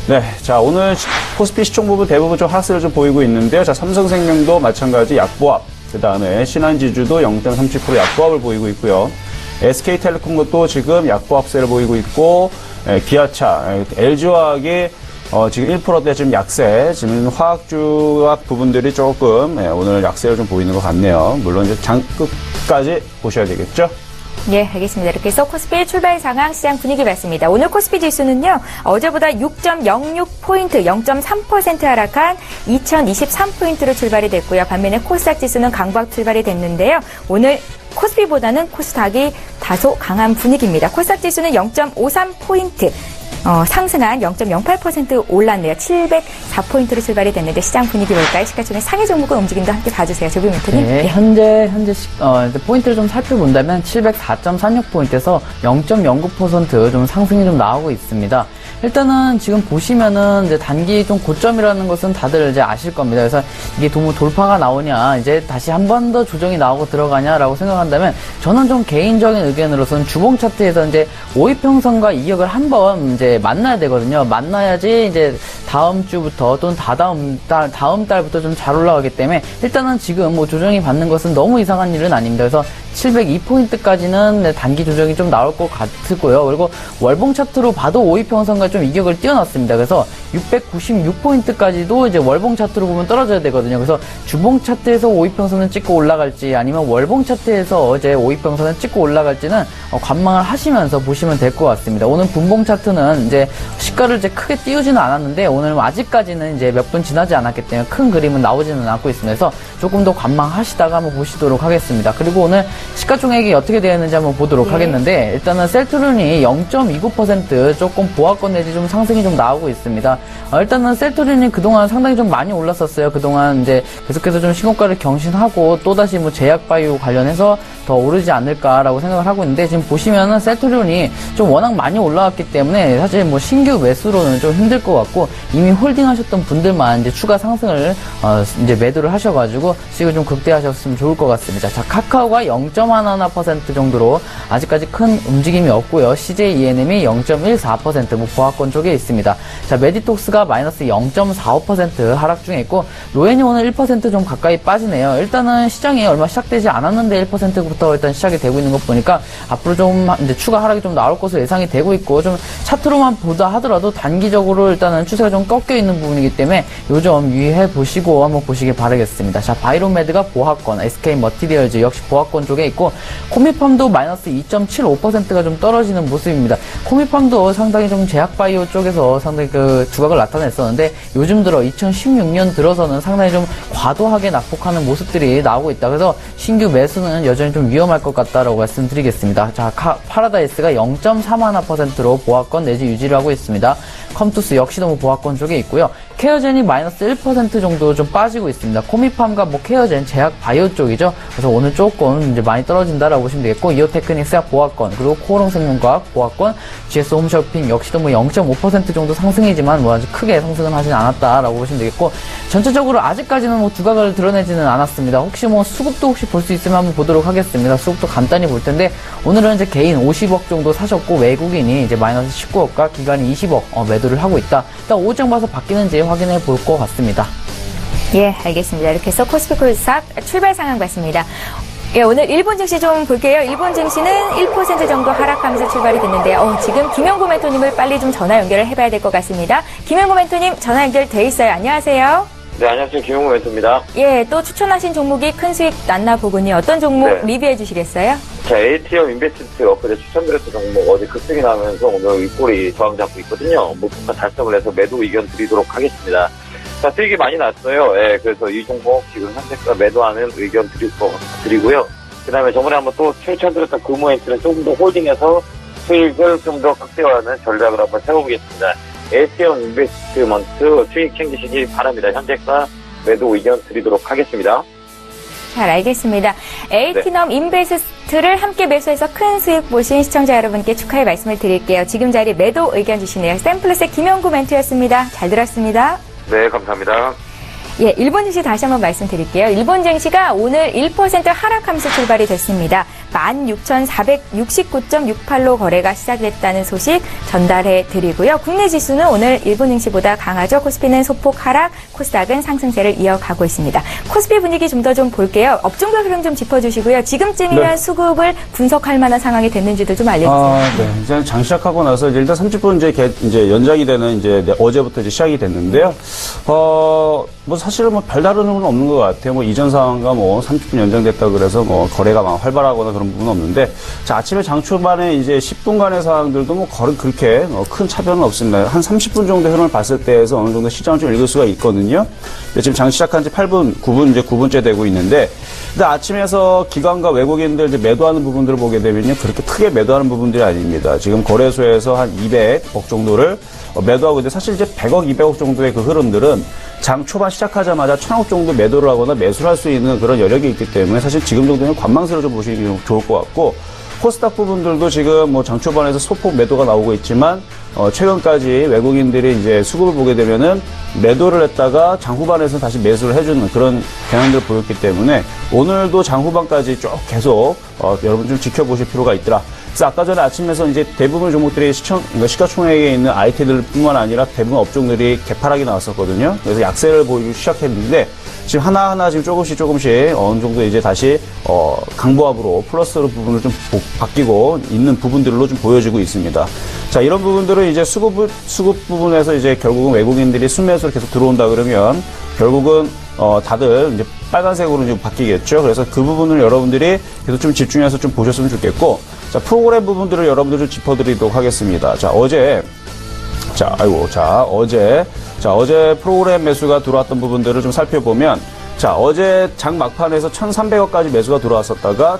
네, 자, 오늘 코스피 시총 부분 대부분 좀 하락세를 좀 보이고 있는데요. 자, 삼성생명도 마찬가지 약보합, 그 다음에 신한지주도 0.37% 약보합을 보이고 있고요. SK텔레콤도 지금 약보합세를 보이고 있고, 기아차, LG화학이 지금 1%대 지금 약세, 지금 화학주학 부분들이 조금 오늘 약세를 좀 보이는 것 같네요. 물론 이제 장 끝까지 보셔야 되겠죠. 예, 알겠습니다. 이렇게 해서 코스피 출발 상황 시장 분위기 봤습니다. 오늘 코스피 지수는요, 어제보다 6.06포인트, 0.3% 하락한 2023포인트로 출발이 됐고요. 반면에 코스닥 지수는 강박 출발이 됐는데요. 오늘 코스피보다는 코스닥이 다소 강한 분위기입니다. 코스닥 지수는 0.53포인트. 상승한 0.08% 올랐네요. 704포인트로 출발이 됐는데 시장 분위기 볼까요? 시가총액 상위 종목의 움직임도 함께 봐주세요. 조비 멘토님. 네, 현재 포인트를 좀 살펴본다면 704.36포인트에서 0.09% 좀 상승이 좀 나오고 있습니다. 일단은 지금 보시면은 이제 단기 좀 고점이라는 것은 다들 이제 아실 겁니다. 그래서 이게 돌파가 나오냐, 이제 다시 한 번 더 조정이 나오고 들어가냐라고 생각한다면 저는 좀 개인적인 의견으로서는 주봉 차트에서 이제 5일평선과 이격을 한번 이제 만나야 되거든요. 만나야지 이제 다음 주부터 또는 다음 달부터 좀 잘 올라가기 때문에 일단은 지금 뭐 조정이 받는 것은 너무 이상한 일은 아닙니다. 그래서 702포인트까지는 단기 조정이 좀 나올 것 같고요. 그리고 월봉 차트로 봐도 5일평선과 좀 이격을 띄워놨습니다. 그래서 696포인트까지도 이제 월봉 차트로 보면 떨어져야 되거든요. 그래서 주봉 차트에서 5일평선을 찍고 올라갈지 아니면 월봉 차트에서 이제 5일평선을 찍고 올라갈지는 관망을 하시면서 보시면 될 것 같습니다. 오늘 분봉 차트는 이제 시가를 이제 크게 띄우지는 않았는데 오늘은 아직까지는 이제 몇 분 지나지 않았기 때문에 큰 그림은 나오지는 않고 있습니다. 그래서 조금 더 관망하시다가 한번 보시도록 하겠습니다. 그리고 오늘 시가총액이 어떻게 되었는지 한번 보도록 하겠는데 일단은 셀트리온이 0.29% 조금 보합권 내지 좀 상승이 좀 나오고 있습니다. 일단은 셀트리온이 그동안 상당히 좀 많이 올랐었어요. 그동안 이제 계속해서 좀 신고가를 경신하고 또다시 뭐 제약바이오 관련해서 더 오르지 않을까라고 생각을 하고 있는데 지금 보시면은 셀트리온이 좀 워낙 많이 올라왔기 때문에 사실 뭐 신규 매수로는 좀 힘들 것 같고 이미 홀딩하셨던 분들만 이제 추가 상승을 이제 매도를 하셔가지고 수익을 좀 극대화하셨으면 좋을 것 같습니다. 자, 카카오가 0.11% 정도로 아직까지 큰 움직임이 없고요. CJ ENM이 0.14% 뭐 보합권 쪽에 있습니다. 자, 메디톡스가 마이너스 0.45% 하락 중에 있고 로엔이 오늘 1% 좀 가까이 빠지네요. 일단은 시장이 얼마 시작되지 않았는데 1%부터 일단 시작이 되고 있는 것 보니까 앞으로 좀 이제 추가 하락이 좀 나올 것으로 예상이 되고 있고 좀 차트로만 보다 하더라도 단기적으로 일단은 추세가 좀 꺾여 있는 부분이기 때문에 요점 유의해 보시고 한번 보시길 바라겠습니다. 자, 바이로메드가 보합권, SK 머티리얼즈 역시 보합권 쪽에 있고 코미팜도 마이너스 2.75%가 좀 떨어지는 모습입니다. 코미팜도 상당히 좀 제약바이오 쪽에서 상당히 그 두각을 나타냈었는데 요즘 들어 2016년 들어서는 상당히 좀 과도하게 낙폭하는 모습들이 나오고 있다. 그래서 신규 매수는 여전히 좀 위험할 것 같다라고 말씀드리겠습니다. 자, 파라다이스가 0.31%로 보합권 내지 유지를 하고 있습니다. 컴투스 역시도 뭐 보합권 쪽에 있고요. 케어젠이 마이너스 1% 정도 좀 빠지고 있습니다. 코미팜과 뭐 케어젠, 제약 바이오 쪽이죠. 그래서 오늘 조금 이제 많이 떨어진다라고 보시면 되겠고, 이오테크닉스가 보합권, 그리고 코오롱생명과학 보합권, GS 홈쇼핑 역시도 뭐 0.5% 정도 상승이지만 뭐 아주 크게 상승은 하진 않았다라고 보시면 되겠고, 전체적으로 아직까지는 뭐 두각을 드러내지는 않았습니다. 혹시 뭐 수급도 혹시 볼 수 있으면 한번 보도록 하겠습니다. 수급도 간단히 볼 텐데, 오늘은 이제 개인 50억 정도 사셨고, 외국인이 이제 마이너스 19억과 기관이 20억 매도를 하고 있다. 일단 오전 봐서 바뀌는지 확인해 볼 것 같습니다. 예, 알겠습니다. 이렇게 해서 코스피 코스닥 출발 상황 봤습니다. 예, 오늘 일본 증시 좀 볼게요. 일본 증시는 1% 정도 하락하면서 출발이 됐는데요. 지금 김영구 멘토님을 빨리 좀 전화 연결을 해봐야 될 것 같습니다. 김영구 멘토님 전화 연결돼 있어요. 안녕하세요. 네, 안녕하세요. 김용호 멘토입니다. 예, 또 추천하신 종목이 큰 수익 났나 보군요. 어떤 종목 네. 리뷰해 주시겠어요? 자, ATM 인베스트 엊그제 추천드렸던 종목 어제 급등이 나면서 오늘 윗골이 저항 잡고 있거든요. 목표가 달성을 해서 매도 의견 드리도록 하겠습니다. 자, 수익이 많이 났어요. 예, 그래서 이 종목 지금 현재가 매도하는 의견 드리고요. 그 다음에 저번에 한번 또 추천드렸던 금호엔트는 조금 더 홀딩해서 수익을 좀 더 극대화하는 전략을 한번 세워보겠습니다. ATM 인베스트먼트 수익 챙기시기 바랍니다. 현재가 매도 의견 드리도록 하겠습니다. 잘 알겠습니다. 에이티넘 인베스트를 함께 매수해서 큰 수익 보신 시청자 여러분께 축하의 말씀을 드릴게요. 지금 자리 매도 의견 주시네요. 샘플스의 김영구 멘트였습니다. 잘 들었습니다. 네, 감사합니다. 예, 일본 증시 다시 한번 말씀드릴게요. 일본 증시가 오늘 1% 하락하면서 출발이 됐습니다. 16,469.68로 거래가 시작됐다는 소식 전달해 드리고요. 국내 지수는 오늘 일본 증시보다 강하죠. 코스피는 소폭 하락, 코스닥은 상승세를 이어가고 있습니다. 코스피 분위기 좀 더 좀 볼게요. 업종별 흐름 좀 짚어주시고요. 지금쯤이면 네. 수급을 분석할 만한 상황이 됐는지도 좀 알려주세요. 네. 이제 장 시작하고 나서 이제 일단 30분 이제 연장이 되는 이제 어제부터 이제 시작이 됐는데요. 뭐 사실은 뭐 별다른 흐름은 없는 것 같아요. 뭐 이전 상황과 뭐 30분 연장됐다 그래서 뭐 거래가 막 활발하거나 그런 부분은 없는데, 자, 아침에 장 초반에 이제 10분간의 상황들도 뭐 그렇게 큰 차별은 없습니다. 한 30분 정도 흐름을 봤을 때에서 어느 정도 시장을 좀 읽을 수가 있거든요. 근데 지금 장 시작한 지 8분, 9분, 이제 9분째 되고 있는데, 근데 아침에서 기관과 외국인들 이제 매도하는 부분들을 보게 되면요, 그렇게 크게 매도하는 부분들이 아닙니다. 지금 거래소에서 한 200억 정도를 매도하고 있는데, 사실 이제 100억, 200억 정도의 그 흐름들은 장 초반 시작하자마자 1000억 정도 매도를 하거나 매수를 할 수 있는 그런 여력이 있기 때문에 사실 지금 정도는 관망세로 좀 보시기 좀 좋을 것 같고, 코스닥 부분들도 지금 뭐 장 초반에서 소폭 매도가 나오고 있지만, 최근까지 외국인들이 이제 수급을 보게 되면은 매도를 했다가 장 후반에서 다시 매수를 해주는 그런 경향들을 보였기 때문에 오늘도 장 후반까지 쭉 계속 여러분 좀 지켜보실 필요가 있더라. 그래서 아까 전에 아침에서 이제 대부분 종목들이 시가총액에 있는 IT들뿐만 아니라 대부분 업종들이 개파락이 나왔었거든요. 그래서 약세를 보이기 시작했는데 지금 하나하나 지금 조금씩 어느 정도 이제 다시 강보합으로 플러스로 부분을 좀 바뀌고 있는 부분들로 좀 보여지고 있습니다. 자, 이런 부분들은 이제 수급 부분에서 이제 결국은 외국인들이 순매수로 계속 들어온다 그러면 결국은 다들 이제 빨간색으로 좀 바뀌겠죠. 그래서 그 부분을 여러분들이 계속 좀 집중해서 좀 보셨으면 좋겠고, 자, 프로그램 부분들을 여러분들 좀 짚어드리도록 하겠습니다. 자, 어제 프로그램 매수가 들어왔던 부분들을 좀 살펴보면, 자, 어제 장 막판에서 1,300억까지 매수가 들어왔었다가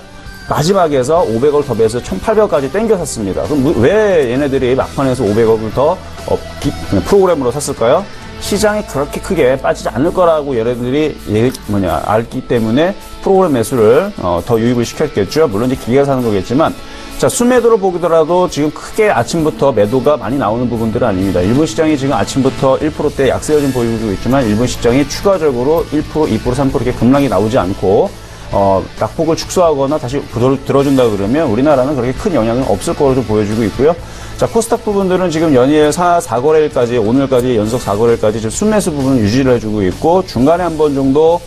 마지막에서 500억을 더 매수 1,800억까지 땡겨 샀습니다. 그럼 왜 얘네들이 막판에서 500억을 더 프로그램으로 샀을까요? 시장이 그렇게 크게 빠지지 않을 거라고 얘네들이 알기 때문에 프로그램 매수를 더 유입을 시켰겠죠. 물론 이제 기계가 사는 거겠지만, 자, 순매도를 보더라도 지금 크게 아침부터 매도가 많이 나오는 부분들은 아닙니다. 일본 시장이 지금 아침부터 1%대 약세가 좀 보이고 있지만 일본 시장이 추가적으로 1%, 2%, 3% 이렇게 급락이 나오지 않고 낙폭을 축소하거나 다시 들어준다 그러면 우리나라는 그렇게 큰 영향은 없을 거로 좀 보여주고 있고요. 자, 코스닥 부분들은 지금 연일 4거래일까지, 오늘까지 연속 4거래일까지 지금 순매수 부분을 유지를 해주고 있고, 중간에 한 번 정도,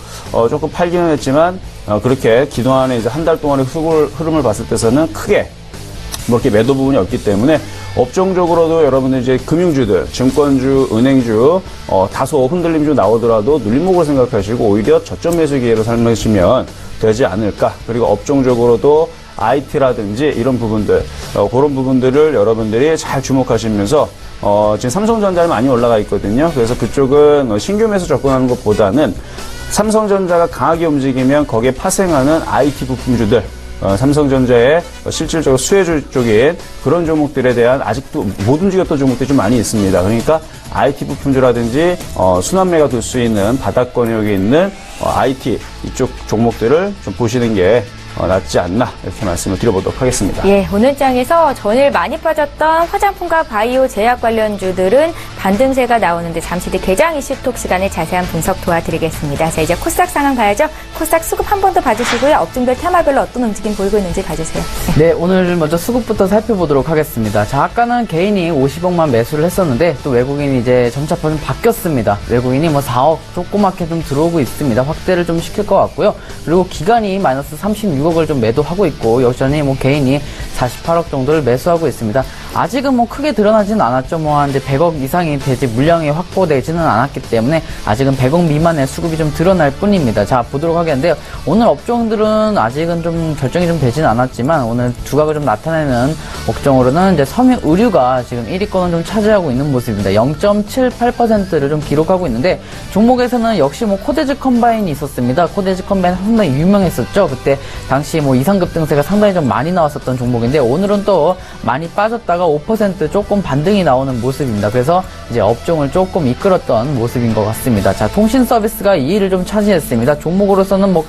조금 팔기는 했지만, 그렇게 기동안에 이제 한 달 동안의 흐름을 봤을 때서는 크게, 뭐 이렇게 매도 부분이 없기 때문에, 업종적으로도 여러분들 이제 금융주들, 증권주, 은행주, 다소 흔들림 좀 나오더라도 눌림목으로 생각하시고, 오히려 저점 매수 기회로 삼으시면 되지 않을까. 그리고 업종적으로도 IT라든지 이런 부분들, 그런 부분들을 여러분들이 잘 주목하시면서, 지금 삼성전자는 많이 올라가 있거든요. 그래서 그쪽은 신규 매수 접근하는 것보다는 삼성전자가 강하게 움직이면 거기에 파생하는 IT 부품주들, 삼성전자의 실질적으로 수혜주 쪽인 그런 종목들에 대한 아직도 못 움직였던 종목들이 좀 많이 있습니다. 그러니까 IT 부품주라든지 순환매가 될 수 있는 바닥권역에 있는 IT 이쪽 종목들을 좀 보시는 게 낫지 않나 이렇게 말씀을 드려보도록 하겠습니다. 예, 오늘 장에서 전일 많이 빠졌던 화장품과 바이오 제약 관련주들은 반등세가 나오는데 잠시 뒤 개장 이슈톡 시간에 자세한 분석 도와드리겠습니다. 자, 이제 코스닥 상황 봐야죠. 코스닥 수급 한 번 더 봐주시고요. 업종별 테마별로 어떤 움직임 보이고 있는지 봐주세요. 네, 오늘 먼저 수급부터 살펴보도록 하겠습니다. 자, 아까는 개인이 50억만 매수를 했었는데 또 외국인이 이제 점차 좀 바뀌었습니다. 외국인이 뭐 4억 조그맣게 좀 들어오고 있습니다. 확대를 좀 시킬 것 같고요. 그리고 기관이 마이너스 36억을 좀 매도하고 있고, 여전히 뭐 개인이 48억 정도를 매수하고 있습니다. 아직은 뭐 크게 드러나지는 않았죠. 뭐 한 100억 이상이 되지 물량이 확보되지는 않았기 때문에 아직은 100억 미만의 수급이 좀 드러날 뿐입니다. 자, 보도록 하겠는데요. 오늘 업종들은 아직은 좀 결정이 좀 되진 않았지만 오늘 두각을 좀 나타내는 업종으로는 이제 섬유 의류가 지금 1위권을 좀 차지하고 있는 모습입니다. 0.78%를 좀 기록하고 있는데, 종목에서는 역시 뭐 코데즈 컴바인이 있었습니다. 코데즈 컴바인 상당히 유명했었죠. 그때 당시 뭐 이상급 등세가 상당히 좀 많이 나왔었던 종목인데, 오늘은 또 많이 빠졌다가 5% 조금 반등이 나오는 모습입니다. 그래서 이제 업종을 조금 이끌었던 모습인 것 같습니다. 자, 통신 서비스가 2위를 좀 차지했습니다. 종목으로서는 뭐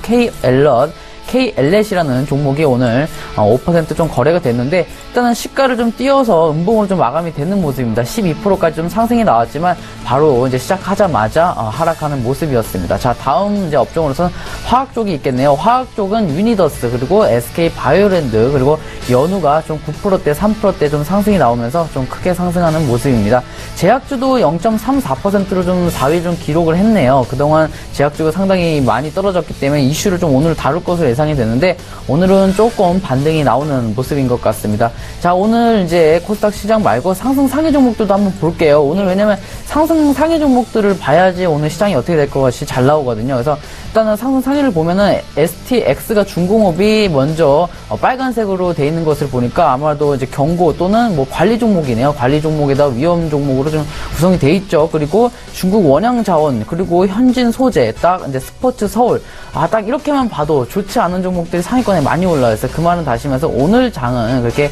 KLNet이라는 종목이 오늘 5% 좀 거래가 됐는데, 일단은 시가를 좀 띄어서 음봉으로 좀 마감이 되는 모습입니다. 12%까지 좀 상승이 나왔지만 바로 이제 시작하자마자 하락하는 모습이었습니다. 자, 다음 이제 업종으로서는 화학 쪽이 있겠네요. 화학 쪽은 유니더스, 그리고 SK 바이오랜드, 그리고 연우가 좀 9%대, 3%대 좀 상승이 나오면서 좀 크게 상승하는 모습입니다. 제약주도 0.34%로 좀 4위 좀 기록을 했네요. 그동안 제약주가 상당히 많이 떨어졌기 때문에 이슈를 좀 오늘 다룰 것으로 예상이 되는데 오늘은 조금 반등이 나오는 모습인 것 같습니다. 자, 오늘 이제 코스닥 시장 말고 상승 상위 종목들도 한번 볼게요. 오늘 왜냐면 상승 상위 종목들을 봐야지 오늘 시장이 어떻게 될 것이 잘 나오거든요. 그래서 일단은 상승 상위를 보면은 STX가 중공업이 먼저 빨간색으로 돼 있는 것을 보니까 아마도 이제 경고 또는 뭐 관리 종목이네요. 관리 종목에다 위험 종목으로 좀 구성이 돼 있죠. 그리고 중국 원양자원 그리고 현진 소재 딱 이제 스포츠 서울 딱 이렇게만 봐도 좋지 않은 종목들이 상위권에 많이 올라와 있어요. 그 말은 다시면서 오늘 장은 그렇게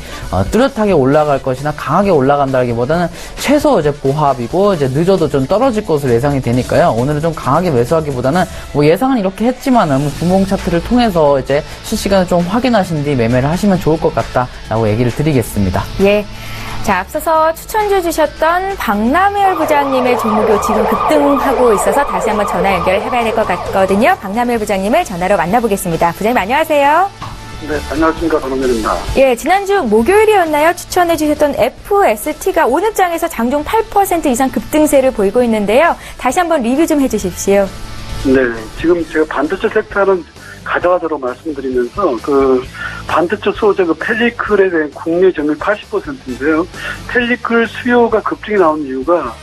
뚜렷하게 올라갈 것이나 강하게 올라간다기보다는 최소 이제 보합이고 이제 늦어도 좀 떨어질 것으로 예상이 되니까요. 오늘은 좀 강하게 매수하기보다는 뭐 예상은 이렇게 했지만은 분봉 차트를 통해서 이제 실시간을 좀 확인하신 뒤 매매를 하시면 좋을 것 같다라고 얘기를 드리겠습니다. 예. 자, 앞서서 추천주 주셨던 박남열 부장님의 종목이 지금 급등하고 있어서 다시 한번 전화 연결해봐야 될 것 같거든요. 박남열 부장님을 전화로 만나보겠습니다. 부장님 안녕하세요. 네, 안녕하십니까. 박남열입니다. 예, 지난주 목요일이었나요? 추천해 주셨던 FST가 오늘 장에서 장중 8% 이상 급등세를 보이고 있는데요. 다시 한번 리뷰 좀 해주십시오. 네, 지금 제가 반도체 섹터는 가져가도록 말씀드리면서 그 반도체 소재 그 펠리클에 대한 국내 점유율 80%인데요. 펠리클 수요가 급등이 나온 이유가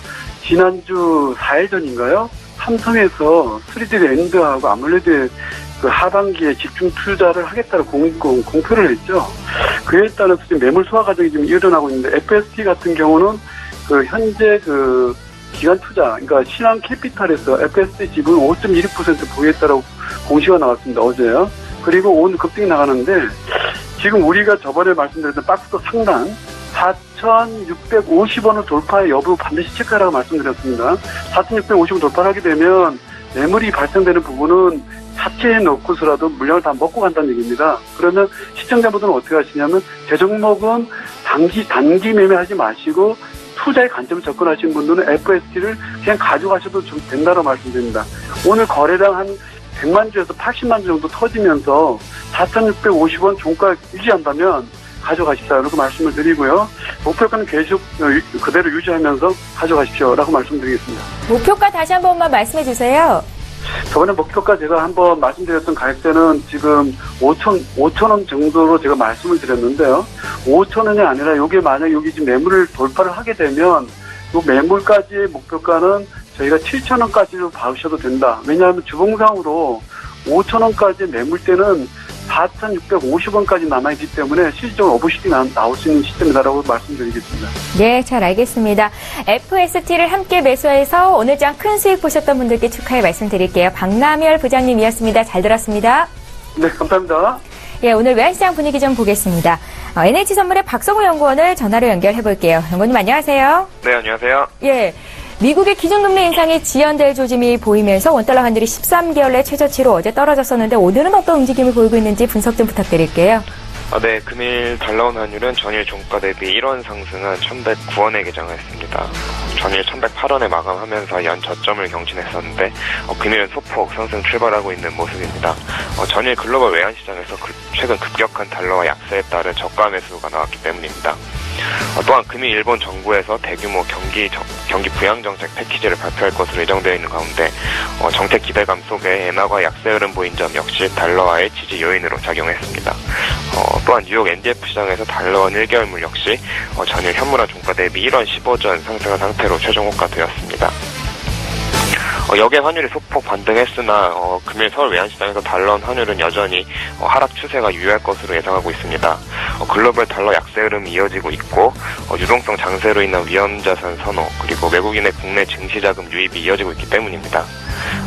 지난주 4일 전인가요? 삼성에서 3D 랜드하고 아몰레드의 그 하반기에 집중 투자를 하겠다고 공표를 했죠. 그에 따라서 지금 매물 소화 과정이 지금 일어나고 있는데 FST 같은 경우는 그 현재 그 기간 투자, 그러니까 신한 캐피탈에서 FST 지분 5.16% 보유했다라고 공시가 나왔습니다. 어제요. 그리고 오늘 급등이 나가는데 지금 우리가 저번에 말씀드렸던 박스도 상단 4,650원을 돌파의 여부 반드시 체크하라고 말씀드렸습니다. 4,650원 돌파를 하게 되면 매물이 발생되는 부분은 자체에 넣고서라도 물량을 다 먹고 간다는 얘기입니다. 그러면 시청자분들은 어떻게 하시냐면 제 종목은 단기 매매하지 마시고 투자의 관점을 접근하시는 분들은 FST를 그냥 가져가셔도 좀 된다고 말씀드립니다. 오늘 거래량 한 100만 주에서 80만 주 정도 터지면서 4,650원 종가 유지한다면 가져가십시오. 이렇게 말씀을 드리고요. 목표가는 계속 그대로 유지하면서 가져가십시오라고 말씀드리겠습니다. 목표가 다시 한 번만 말씀해 주세요. 저번에 목표가 제가 한번 말씀드렸던 가격대는 지금 5,000원 정도로 제가 말씀을 드렸는데요. 5,000원이 아니라 이게 만약 여기 지금 매물을 돌파를 하게 되면 이 매물까지의 목표가는 저희가 7,000원까지로 봐주셔도 된다. 왜냐하면 주봉상으로 5,000원까지 매물대는 4,650원까지 남아있기 때문에 실질적으로 오버슈팅이 나올 수 있는 시점이다라고 말씀드리겠습니다. 네, 잘 알겠습니다. FST를 함께 매수해서 오늘 장 큰 수익 보셨던 분들께 축하의 말씀드릴게요. 박남열 부장님이었습니다. 잘 들었습니다. 네, 감사합니다. 예, 오늘 외환시장 분위기 좀 보겠습니다. NH선물의 박성우 연구원을 전화로 연결해 볼게요. 연구원님 안녕하세요. 네, 안녕하세요. 예. 미국의 기준금리 인상이 지연될 조짐이 보이면서 원달러 환율이 13개월 내 최저치로 어제 떨어졌었는데 오늘은 어떤 움직임을 보이고 있는지 분석 좀 부탁드릴게요. 네, 금일 달러원 환율은 전일 종가 대비 1원 상승한 1,109원에 개장했습니다. 전일 1,108원에 마감하면서 연 저점을 경신했었는데 금일은 소폭 상승 출발하고 있는 모습입니다. 전일 글로벌 외환시장에서 최근 급격한 달러와 약세에 따른 저가 매수가 나왔기 때문입니다. 또한 금일 일본 정부에서 대규모 경기 부양 정책 패키지를 발표할 것으로 예정되어 있는 가운데 정책 기대감 속에 엔화가 약세 흐름 보인 점 역시 달러화의 지지 요인으로 작용했습니다. 또한 뉴욕 NDF 시장에서 달러원 1개월물 역시 전일 현물화 종가 대비 1원 15전 상승한 상태로 최종 호가되었습니다. 역의 환율이 소폭 반등했으나 금일 서울 외환시장에서 달러원 환율은 여전히 하락 추세가 유효할 것으로 예상하고 있습니다. 글로벌 달러 약세 흐름이 이어지고 있고 유동성 장세로 인한 위험자산 선호 그리고 외국인의 국내 증시자금 유입이 이어지고 있기 때문입니다.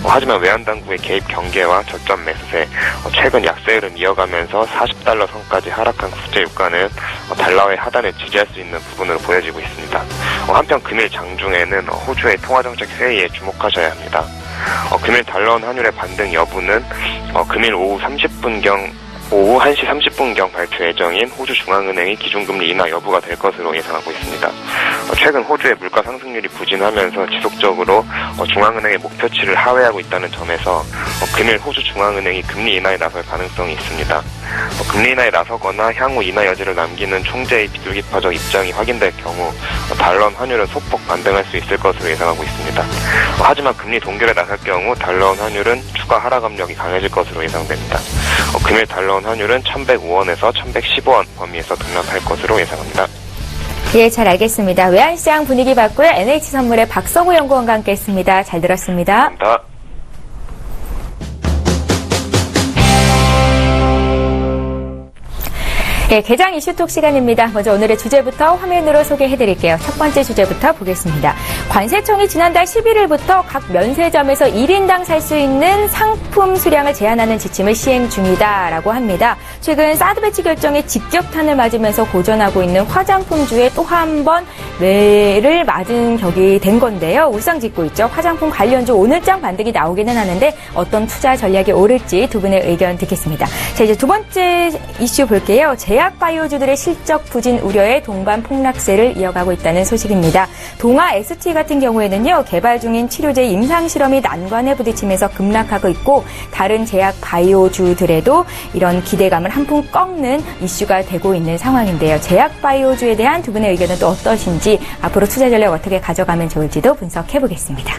하지만 외환당국의 개입 경계와 저점 매수세, 최근 약세 흐름 이어가면서 40달러 선까지 하락한 국제유가는 달러의 하단을 지지할 수 있는 부분으로 보여지고 있습니다. 한편 금일 장중에는 호주의 통화정책 회의에 주목하셔야 합니다. 금일 달러원 환율의 반등 여부는 금일 오후 1시 30분경 발표 예정인 호주 중앙은행이 기준금리 인하 여부가 될 것으로 예상하고 있습니다. 최근 호주의 물가 상승률이 부진하면서 지속적으로 중앙은행의 목표치를 하회하고 있다는 점에서 금일 호주 중앙은행이 금리 인하에 나설 가능성이 있습니다. 금리 인하에 나서거나 향후 인하 여지를 남기는 총재의 비둘기파적 입장이 확인될 경우 달러원 환율은 소폭 반등할 수 있을 것으로 예상하고 있습니다. 하지만 금리 동결에 나설 경우 달러원 환율은 추가 하락 압력이 강해질 것으로 예상됩니다. 금일 달 나온 환율은 1105원에서 1115원 범위에서 등락할 것으로 예상합니다. 예, 잘 알겠습니다. 외환시장 분위기 봤고요. NH선물의 박성우 연구원과 함께했습니다. 잘 들었습니다. 감사합니다. 네, 개장 이슈톡 시간입니다. 먼저 오늘의 주제부터 화면으로 소개해드릴게요. 첫 번째 주제부터 보겠습니다. 관세청이 지난달 11일부터 각 면세점에서 1인당 살 수 있는 상품 수량을 제한하는 지침을 시행 중이다라고 합니다. 최근 사드 배치 결정에 직격탄을 맞으면서 고전하고 있는 화장품주에 또 한 번 매를 맞은 격이 된 건데요. 울상짓고 있죠. 화장품 관련주 오늘장 반등이 나오기는 하는데 어떤 투자 전략이 옳을지 두 분의 의견 듣겠습니다. 자, 이제 두 번째 이슈 볼게요. 제약 바이오주들의 실적 부진 우려에 동반 폭락세를 이어가고 있다는 소식입니다. 동아 ST 같은 경우에는요, 개발 중인 치료제 임상 실험이 난관에 부딪히면서 급락하고 있고, 다른 제약 바이오주들에도 이런 기대감을 한푼 꺾는 이슈가 되고 있는 상황인데요. 제약 바이오주에 대한 두 분의 의견은 또 어떠신지, 앞으로 투자 전략 어떻게 가져가면 좋을지도 분석해 보겠습니다.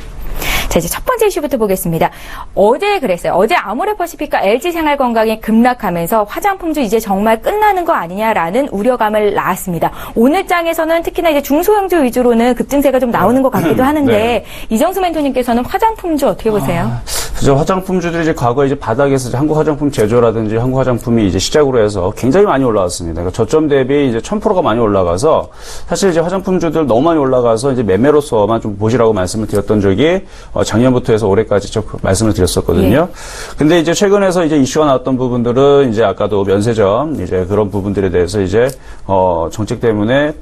자, 이제 첫 번째 이슈부터 보겠습니다. 어제 그랬어요. 어제 아모레퍼시픽과 LG생활건강이 급락하면서 화장품주 이제 정말 끝나는 거 아니냐라는 우려감을 낳았습니다. 오늘 장에서는 특히나 이제 중소형주 위주로는 급증세가 좀 나오는 것 같기도 하는데, 네. 이정수 멘토님께서는 화장품주 어떻게 보세요? 그죠. 화장품주들이 이제 과거에 이제 바닥에서 이제 한국 화장품 제조라든지 한국 화장품이 이제 시작으로 해서 굉장히 많이 올라왔습니다. 그러니까 저점 대비 이제 1000%가 많이 올라가서 사실 이제 화장품주들 너무 많이 올라가서 이제 매매로서만 좀 보시라고 말씀을 드렸던 적이 작년부터 해서 올해까지 좀 말씀을 드렸었거든요. 근데 이제 최근에서 이제 이슈가 나왔던 부분들은 이제 아까도 면세점 이제 그런 부분들에 대해서 이제 정책 때문에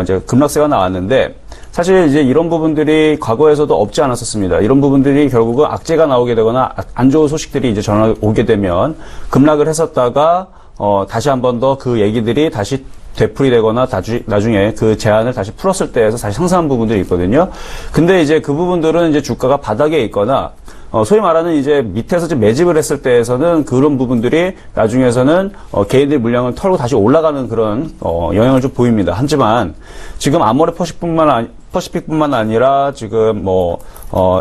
이제 급락세가 나왔는데, 사실 이제 이런 부분들이 과거에서도 없지 않았었습니다. 이런 부분들이 결국은 악재가 나오게 되거나 안 좋은 소식들이 이제 전화 오게 되면 급락을 했었다가 다시 한 번 더 그 얘기들이 다시 되풀이 되거나 나중에 그 제한을 다시 풀었을 때에서 다시 상승한 부분들이 있거든요. 근데 이제 그 부분들은 이제 주가가 바닥에 있거나 소위 말하는 이제 밑에서 좀 매집을 했을 때에서는 그런 부분들이 나중에서는 개인들의 물량을 털고 다시 올라가는 그런 영향을 좀 보입니다. 하지만 지금 아모레퍼시픽뿐만 아니라 지금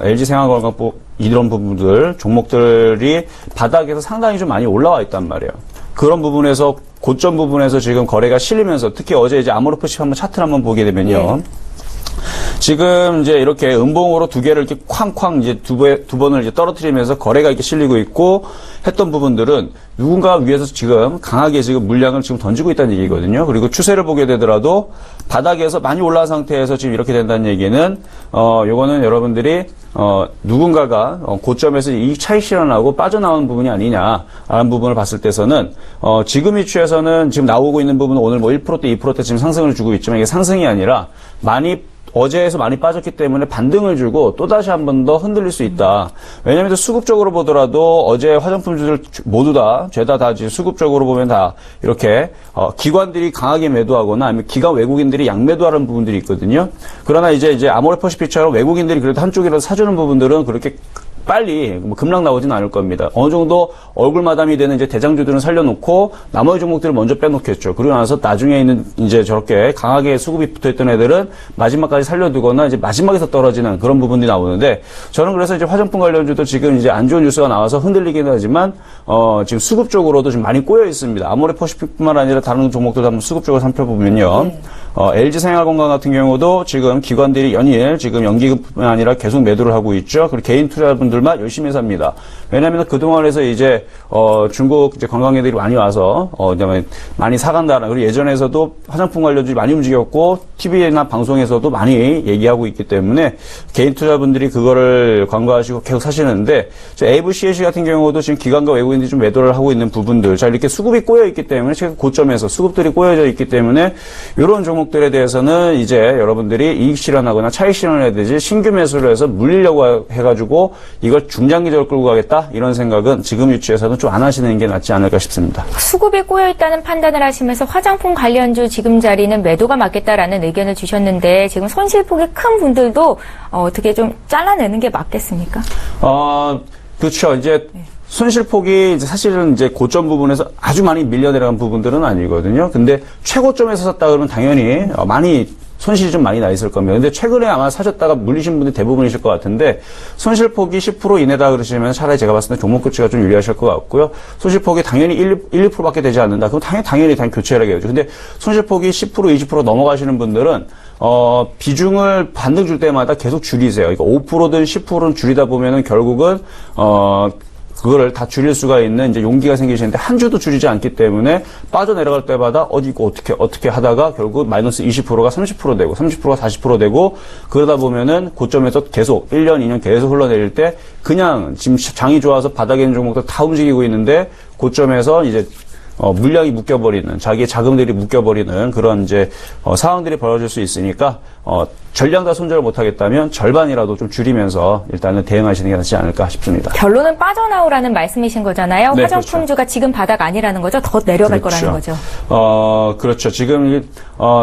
LG생활건강 이런 부분들 종목들이 바닥에서 상당히 좀 많이 올라와 있단 말이에요. 그런 부분에서 고점 부분에서 지금 거래가 실리면서, 특히 어제 이제 아모레퍼시픽 한번 차트를 한번 보게 되면요. 지금 이제 이렇게 음봉으로 두 개를 이렇게 쾅쾅 이제 두 번을 이제 떨어뜨리면서 거래가 이렇게 실리고 있고 했던 부분들은 누군가 위에서 지금 강하게 지금 물량을 지금 던지고 있다는 얘기거든요. 그리고 추세를 보게 되더라도 바닥에서 많이 올라온 상태에서 지금 이렇게 된다는 얘기는 요거는 여러분들이 누군가가 고점에서 이익 차익 실현하고 빠져나오는 부분이 아니냐라는 부분을 봤을 때서는 지금 위치에서는 지금 나오고 있는 부분은 오늘 뭐 1%대 2%대 지금 상승을 주고 있지만 이게 상승이 아니라 어제에서 많이 빠졌기 때문에 반등을 주고 또다시 한 번 더 흔들릴 수 있다. 왜냐하면 수급적으로 보더라도 어제 화장품주들 모두 다, 죄다 다 지금 수급적으로 보면 다 이렇게 기관들이 강하게 매도하거나 아니면 기관 외국인들이 양매도하는 부분들이 있거든요. 그러나 이제 아모레퍼시픽처럼 외국인들이 그래도 한쪽이라도 사주는 부분들은 그렇게 빨리 급락 나오지는 않을 겁니다. 어느 정도 얼굴 마담이 되는 이제 대장주들은 살려놓고 나머지 종목들을 먼저 빼놓겠죠. 그러고 나서 나중에 있는 이제 저렇게 강하게 수급이 붙어있던 애들은 마지막까지 살려두거나 이제 마지막에서 떨어지는 그런 부분이 나오는데, 저는 그래서 이제 화장품 관련주도 지금 이제 안 좋은 뉴스가 나와서 흔들리긴 하지만 지금 수급 쪽으로도 좀 많이 꼬여 있습니다. 아모레퍼시픽뿐만 아니라 다른 종목들도 한번 수급 쪽으로 살펴보면요. LG생활건강 같은 경우도 지금 기관들이 연일 지금 연기금뿐만 아니라 계속 매도를 하고 있죠. 그리고 개인 투자분들만 열심히 삽니다. 왜냐하면 그동안에서 이제 중국 이제 관광객들이 많이 와서 많이 사간다는, 그리고 예전에서도 화장품 관련주들이 많이 움직였고 TV나 방송에서도 많이 얘기하고 있기 때문에 개인 투자분들이 그거를 광고하시고 계속 사시는데, AVCAC 같은 경우도 지금 기관과 외국인들이 좀 매도를 하고 있는 부분들, 자 이렇게 수급이 꼬여 있기 때문에 지금 고점에서 수급들이 꼬여져 있기 때문에 이런 종목들에 대해서는 이제 여러분들이 이익 실현하거나 차익 실현을 해야 되지 신규 매수를 해서 물리려고 해가지고 이걸 중장기적으로 끌고 가겠다 이런 생각은 지금 위치에서는 좀 안 하시는 게 낫지 않을까 싶습니다. 수급이 꼬여있다는 판단을 하시면서 화장품 관련주 지금 자리는 매도가 맞겠다라는 의견을 주셨는데, 지금 손실폭이 큰 분들도 어떻게 좀 잘라내는 게 맞겠습니까? 그렇죠. 이제 손실폭이 이제 사실은 이제 고점 부분에서 아주 많이 밀려 내려간 부분들은 아니거든요. 근데 최고점에서 샀다 그러면 당연히 많이 손실이 좀 많이 나 있을 겁니다. 근데 최근에 아마 사셨다가 물리신 분들이 대부분이실 것 같은데 손실폭이 10% 이내다 그러시면 차라리 제가 봤을 때 종목 교체가 좀 유리하실 것 같고요. 손실폭이 당연히 2%밖에 되지 않는다. 그럼 당연히 교체를 하게 되죠. 근데 손실폭이 10%, 20% 넘어가시는 분들은 비중을 반등 줄 때마다 계속 줄이세요. 그러니까 5%든 10%는 줄이다 보면은 결국은 그거를 다 줄일 수가 있는 이제 용기가 생기시는데 한 주도 줄이지 않기 때문에 빠져내려갈 때마다 어디 있고 어떻게 하다가 결국 마이너스 20%가 30% 되고 30%가 40% 되고 그러다 보면은 고점에서 계속 1년, 2년 계속 흘러내릴 때 그냥 지금 장이 좋아서 바닥에 있는 종목들 다 움직이고 있는데 고점에서 이제 물량이 묶여버리는, 자기의 자금들이 묶여버리는 그런 이제, 상황들이 벌어질 수 있으니까, 전량 다 손절을 못하겠다면 절반이라도 좀 줄이면서 일단은 대응하시는 게 낫지 않을까 싶습니다. 결론은 빠져나오라는 말씀이신 거잖아요. 네, 화장품주가 그렇죠. 지금 바닥 아니라는 거죠? 더 내려갈 그렇죠. 거라는 거죠. 그렇죠. 지금,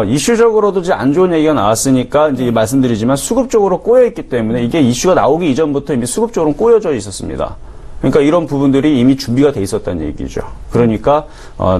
이슈적으로도 이제 안 좋은 얘기가 나왔으니까 이제 말씀드리지만 수급적으로 꼬여있기 때문에 이게 이슈가 나오기 이전부터 이미 수급적으로 꼬여져 있었습니다. 그러니까 이런 부분들이 이미 준비가 돼 있었다는 얘기죠. 그러니까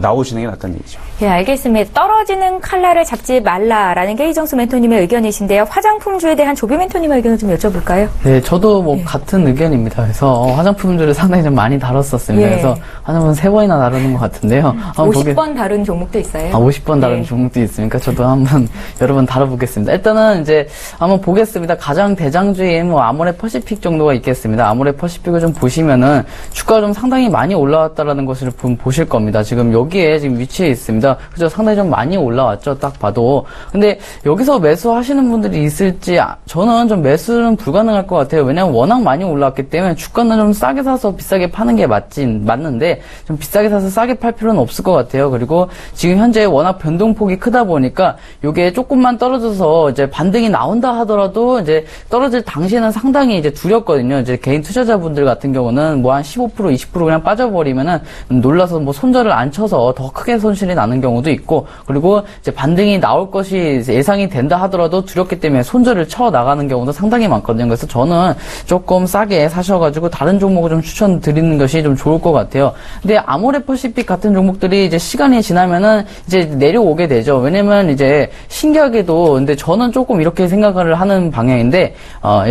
나오시는 게 낫다는 얘기죠. 예, 알겠습니다. 떨어지는 칼날을 잡지 말라라는 게 이정수 멘토님의 의견이신데요. 화장품주에 대한 조비 멘토님의 의견을 좀 여쭤볼까요? 네, 저도 뭐 같은 의견입니다. 그래서 화장품주를 상당히 좀 많이 다뤘었습니다. 예. 그래서 화장품 3번이나 다루는 것 같은데요. 50번 다룬 종목도 있어요? 50번 다룬 예. 종목도 있으니까 저도 한번 여러 번 다뤄보겠습니다. 일단은 이제 한번 보겠습니다. 가장 대장주인 뭐 아모레 퍼시픽 정도가 있겠습니다. 아모레 퍼시픽을 좀 보시면은 주가가 좀 상당히 많이 올라왔다라는 것을 보실 겁니다. 지금 여기에 지금 위치해 있습니다. 그죠? 상당히 좀 많이 올라왔죠. 딱 봐도. 근데 여기서 매수하시는 분들이 있을지 저는 좀 매수는 불가능할 것 같아요. 왜냐하면 워낙 많이 올라왔기 때문에 주가는 좀 싸게 사서 비싸게 파는 게 맞는데 좀 비싸게 사서 싸게 팔 필요는 없을 것 같아요. 그리고 지금 현재 워낙 변동폭이 크다 보니까 이게 조금만 떨어져서 이제 반등이 나온다 하더라도 이제 떨어질 당시에는 상당히 이제 두렵거든요. 이제 개인 투자자분들 같은 경우는 뭐 한 15%, 20% 그냥 빠져버리면은 놀라서 뭐 손절을 안 쳐서 더 크게 손실이 나는 경우도 있고, 그리고 이제 반등이 나올 것이 예상이 된다 하더라도 두렵기 때문에 손절을 쳐 나가는 경우도 상당히 많거든요. 그래서 저는 조금 싸게 사셔가지고 다른 종목을 좀 추천드리는 것이 좀 좋을 것 같아요. 근데 아모레 퍼시픽 같은 종목들이 이제 시간이 지나면은 이제 내려오게 되죠. 왜냐면 이제 신기하게도 근데 저는 조금 이렇게 생각을 하는 방향인데,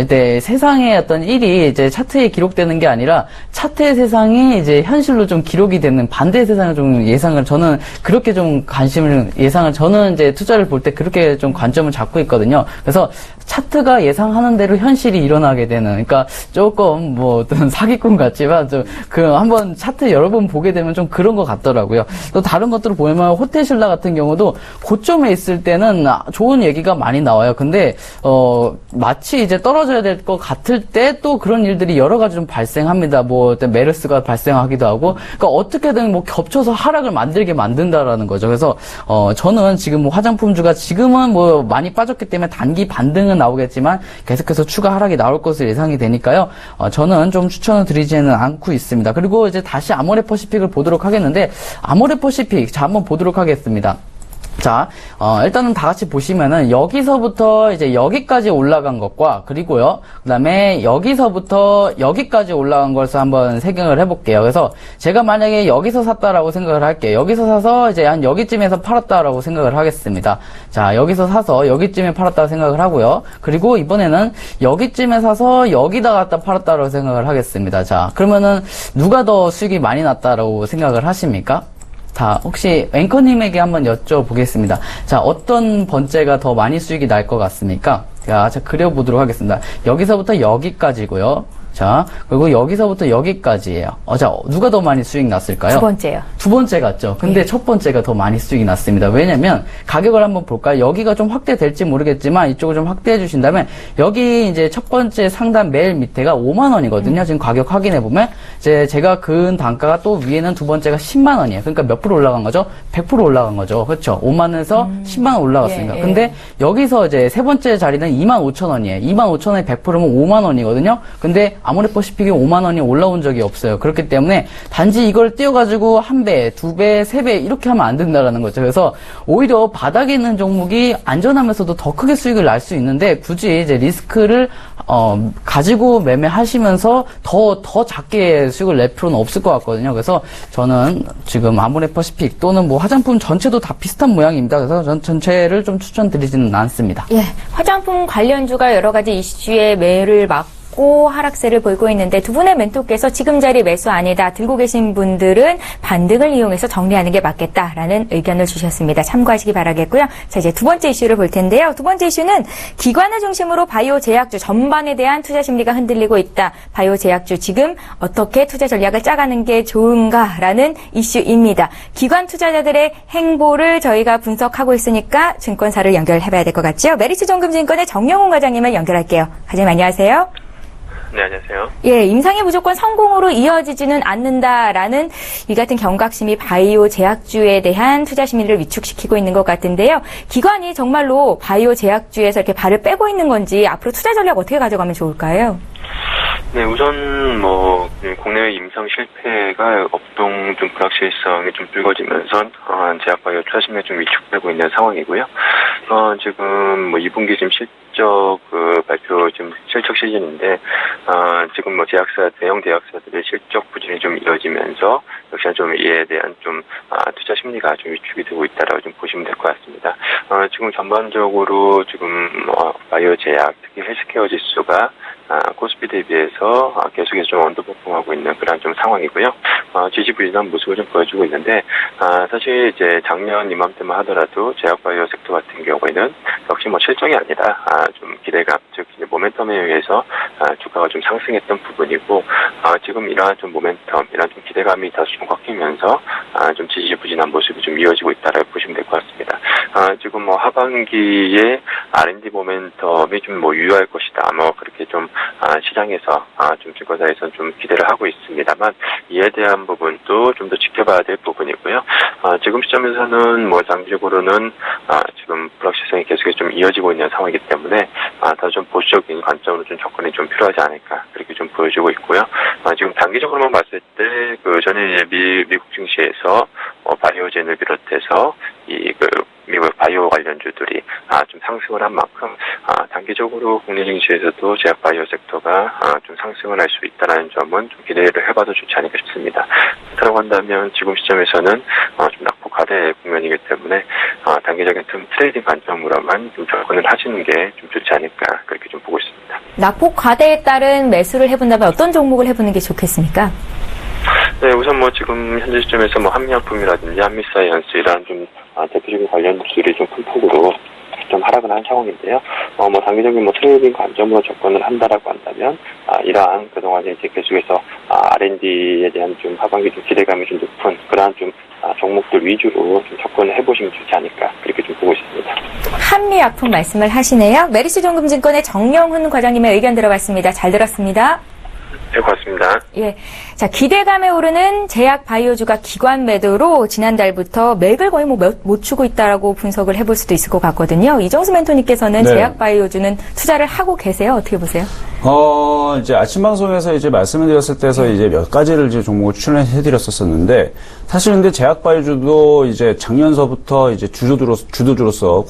이제 세상의 어떤 일이 이제 차트에 기록되는 게 아니라 차트의 세상이 이제 현실로 좀 기록이 되는 반대의 세상을 좀 예상을, 저는 그렇게 좀 저는 이제 투자를 볼 때 그렇게 좀 관점을 잡고 있거든요. 그래서 차트가 예상하는 대로 현실이 일어나게 되는, 그러니까 조금 뭐 어떤 사기꾼 같지만 좀 한번 차트 여러 번 보게 되면 좀 그런 것 같더라고요. 또 다른 것들을 보면 호텔신라 같은 경우도 고점에 있을 때는 좋은 얘기가 많이 나와요. 근데 마치 이제 떨어져야 될 것 같을 때 또 그런 일들이 여러 가지 좀 발생합니다. 뭐 메르스가 발생하기도 하고, 그러니까 어떻게든 뭐 겹쳐서 하락을 만들게 만든다라는 거죠. 그래서 저는 지금 뭐 화장품주가 지금은 뭐 많이 빠졌기 때문에 단기 반등은 나오겠지만 계속해서 추가 하락이 나올 것으로 예상이 되니까요. 저는 좀 추천을 드리지는 않고 있습니다. 그리고 이제 다시 아모레 퍼시픽을 보도록 하겠는데, 아모레 퍼시픽 자 한번 보도록 하겠습니다. 자, 일단은 다 같이 보시면은 여기서부터 이제 여기까지 올라간 것과, 그리고요, 그 다음에 여기서부터 여기까지 올라간 것을 한번 생각을 해볼게요. 그래서 제가 만약에 여기서 샀다라고 생각을 할게요. 여기서 사서 이제 한 여기쯤에서 팔았다라고 생각을 하겠습니다. 자, 여기서 사서 여기쯤에 팔았다고 생각을 하고요. 그리고 이번에는 여기쯤에 사서 여기다 갖다 팔았다라고 생각을 하겠습니다. 자, 그러면은 누가 더 수익이 많이 났다라고 생각을 하십니까? 자, 혹시 앵커님에게 한번 여쭤보겠습니다. 자, 어떤 번째가 더 많이 수익이 날 것 같습니까? 자, 그려보도록 하겠습니다. 여기서부터 여기까지고요. 자, 그리고 여기서부터 여기까지예요. 자, 누가 더 많이 수익 났을까요? 두 번째요. 두 번째 같죠. 근데 네. 첫 번째가 더 많이 수익이 났습니다. 왜냐면 가격을 한번 볼까요? 여기가 좀 확대될지 모르겠지만 이쪽을 좀 확대해 주신다면, 여기 이제 첫 번째 상단 매일 밑에가 5만 원이거든요. 지금 가격 확인해 보면 이제 제가 그은 단가가 또 위에는 두 번째가 10만 원이에요. 그러니까 몇 프로 올라간 거죠? 100% 올라간 거죠. 그렇죠? 5만 원에서 10만 원 올라갔습니다. 예, 예. 근데 여기서 이제 세 번째 자리는 2만 5천 원이에요. 2만 5천 원에 100%면 5만 원이거든요. 근데 아모레퍼시픽이 5만 원이 올라온 적이 없어요. 그렇기 때문에 단지 이걸 띄워가지고 1배, 2배, 3배 이렇게 하면 안 된다라는 거죠. 그래서 오히려 바닥에 있는 종목이 안전하면서도 더 크게 수익을 날 수 있는데 굳이 이제 리스크를 가지고 매매하시면서 더 작게 수익을 낼 필요는 없을 것 같거든요. 그래서 저는 지금 아모레퍼시픽 또는 뭐 화장품 전체도 다 비슷한 모양입니다. 그래서 전 전체를 좀 추천드리지는 않습니다. 예, 화장품 관련주가 여러 가지 이슈에 매를 맞고 하락세를 보이고 있는데 두 분의 멘토께서 지금 자리 매수 아니다 들고 계신 분들은 반등을 이용해서 정리하는 게 맞겠다라는 의견을 주셨습니다. 참고하시기 바라겠고요. 자, 이제 두 번째 이슈를 볼 텐데요. 두 번째 이슈는 기관을 중심으로 바이오 제약주 전반에 대한 투자 심리가 흔들리고 있다. 바이오 제약주 지금 어떻게 투자 전략을 짜가는 게 좋은가라는 이슈입니다. 기관 투자자들의 행보를 저희가 분석하고 있으니까 증권사를 연결해봐야 될 것 같죠. 메리츠 정금증권의 정영훈 과장님을 연결할게요. 과장님 안녕하세요. 네, 안녕하세요. 예, 임상이 무조건 성공으로 이어지지는 않는다라는 이 같은 경각심이 바이오 제약주에 대한 투자 심리를 위축시키고 있는 것 같은데요. 기관이 정말로 바이오 제약주에서 이렇게 발을 빼고 있는 건지 앞으로 투자 전략 어떻게 가져가면 좋을까요? 네, 우선 국내외 임상 실패가 업종 좀 불확실성이 좀 불거지면서 제약바이오 투자 심리가 좀 위축되고 있는 상황이고요. 지금 2분기 지금 실적 발표 지금 실적 시즌인데 지금 대형 제약사들의 실적 부진이 좀 이어지면서 역시나 좀 이에 대한 좀 투자 심리가 좀 위축이 되고 있다라고 좀 보시면 될 것 같습니다. 지금 전반적으로 지금 바이오 제약 특히 헬스케어 지수가 코스피 대비해서 계속해서 좀 언더퍼폼하고 있는 그런 좀 상황이고요. 지지부진한 모습을 좀 보여주고 있는데 사실 이제 작년 이맘때만 하더라도 제약바이오 섹터 같은 경우에는 역시 실적이 아니라 좀 기대감, 즉 모멘텀에 의해서 주가가 좀 상승했던 부분이고 지금 이러한 좀 모멘텀, 이러한 좀 기대감이 다소 좀 꺾이면서 좀 지지부진한 모습이 좀 이어지고 있다라고 보시면 될 것 같습니다. 지금 하반기에 R&D 모멘텀이 좀 유효할 것이다. 그렇게 좀 시장에서 좀 증권사에서 좀 기대를 하고 있습니다만 이에 대한 부분도 좀 더 지켜봐야 될 부분이고요. 지금 시점에서는 장기적으로는 지금 불확실성이 계속해서 좀 이어지고 있는 상황이기 때문에 더 좀 보수적인 관점으로 좀 접근이 좀 필요하지 않을까 그렇게 좀 보여지고 있고요. 지금 단기적으로만 봤을 때 전에 미국 증시에서 바이오젠을 비롯해서 미국 바이오 관련주들이 좀 상승을 한 만큼 단기적으로 국내 증시에서도 제약 바이오 섹터가 좀 상승을 할 수 있다는 점은 좀 기대를 해봐도 좋지 않을까 싶습니다. 그렇다고 한다면 지금 시점에서는 좀 낙폭 과대 국면이기 때문에 단기적인 트레이딩 관점으로만 좀 접근을 하시는 게 좀 좋지 않을까 그렇게 좀 보고 있습니다. 낙폭 과대에 따른 매수를 해본다면 어떤 종목을 해보는 게 좋겠습니까? 네, 우선 지금 현재 시점에서 한미약품이라든지 한미사이언스 이런 좀 대표적인 관련주들이 좀 큰 폭으로 좀 하락을 한 상황인데요. 단기적인 트레이딩 관점으로 접근을 한다라고 한다면 이러한 그동안에 이제 계속해서 R&D에 대한 좀 하반기 좀 기대감이 좀 높은 그러한 좀 종목들 위주로 좀 접근을 해보시면 좋지 않을까 그렇게 좀 보고 있습니다. 한미약품 말씀을 하시네요. 메리츠 정금증권의 정영훈 과장님의 의견 들어봤습니다. 잘 들었습니다. 네, 고맙습니다. 예. 자, 기대감에 오르는 제약 바이오주가 기관 매도로 지난달부터 맥을 거의 못 추고 있다라고 분석을 해볼 수도 있을 것 같거든요. 이정수 멘토님께서는 네. 제약 바이오주는 투자를 하고 계세요? 어떻게 보세요? 이제 아침 방송에서 이제 말씀을 드렸을 때서 이제 몇 가지를 이제 종목을 추천해드렸었는데 사실 근데 제약 바이오주도 이제 작년서부터 이제 주도주로서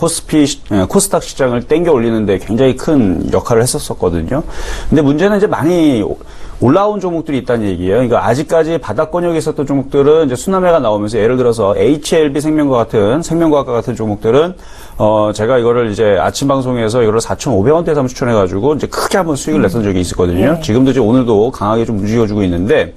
코스닥 시장을 땡겨 올리는데 굉장히 큰 역할을 했었거든요. 근데 문제는 이제 많이 올라온 종목들이 있다는 얘기예요. 그러니까 아직까지 바닥권역에 있었던 종목들은 이제 순환매가 나오면서 예를 들어서 HLB 생명과학과 같은 종목들은 제가 이거를 이제 아침 방송에서 이거를 4,500원대에서 한번 추천해가지고 이제 크게 한번 수익을 냈던 적이 있었거든요. 지금도 이제 오늘도 강하게 좀 움직여주고 있는데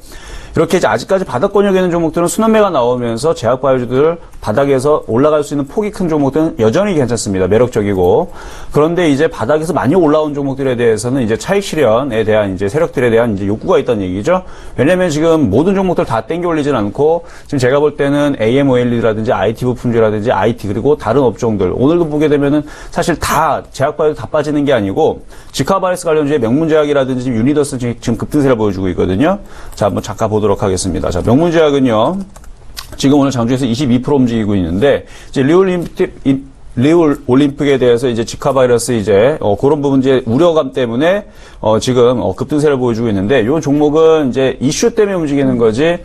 이렇게 이제 아직까지 바닥권역에 있는 종목들은 순환매가 나오면서 제약바이오주들 바닥에서 올라갈 수 있는 폭이 큰 종목들은 여전히 괜찮습니다. 매력적이고. 그런데 이제 바닥에서 많이 올라온 종목들에 대해서는 이제 차익 실현에 대한 이제 세력들에 대한 이제 욕구가 있다는 얘기죠. 왜냐면 지금 모든 종목들 다 땡겨 올리진 않고 지금 제가 볼 때는 AMOLED라든지 IT 부품주라든지 IT 그리고 다른 업종들 오늘도 보게 되면은 사실 다 제약바이오 다 빠지는 게 아니고 지카바이오스 관련주의 명문제약이라든지 유니더스 지금 급등세를 보여주고 있거든요. 자, 한번 잠깐 보도록 하겠습니다. 자, 명문제약은요. 지금 오늘 장중에서 22% 움직이고 있는데 이제 리우 올림픽에 대해서 이제 지카 바이러스 이제 그런 부분 이제 우려감 때문에 지금 급등세를 보여주고 있는데 이 종목은 이제 이슈 때문에 움직이는 거지.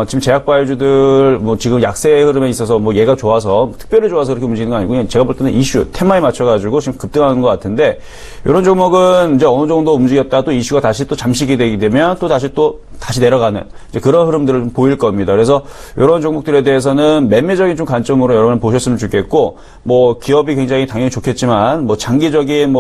지금 제약바이오주들, 지금 약세 흐름에 있어서 얘가 좋아서, 특별히 좋아서 그렇게 움직이는 건 아니고, 그냥 제가 볼 때는 이슈, 테마에 맞춰가지고 지금 급등하는 것 같은데, 이런 종목은 이제 어느 정도 움직였다 또 이슈가 다시 또 잠식이 되게 되면 다시 내려가는, 이제 그런 흐름들을 좀 보일 겁니다. 그래서 이런 종목들에 대해서는 매매적인 좀 관점으로 여러분 보셨으면 좋겠고, 기업이 굉장히 당연히 좋겠지만, 장기적인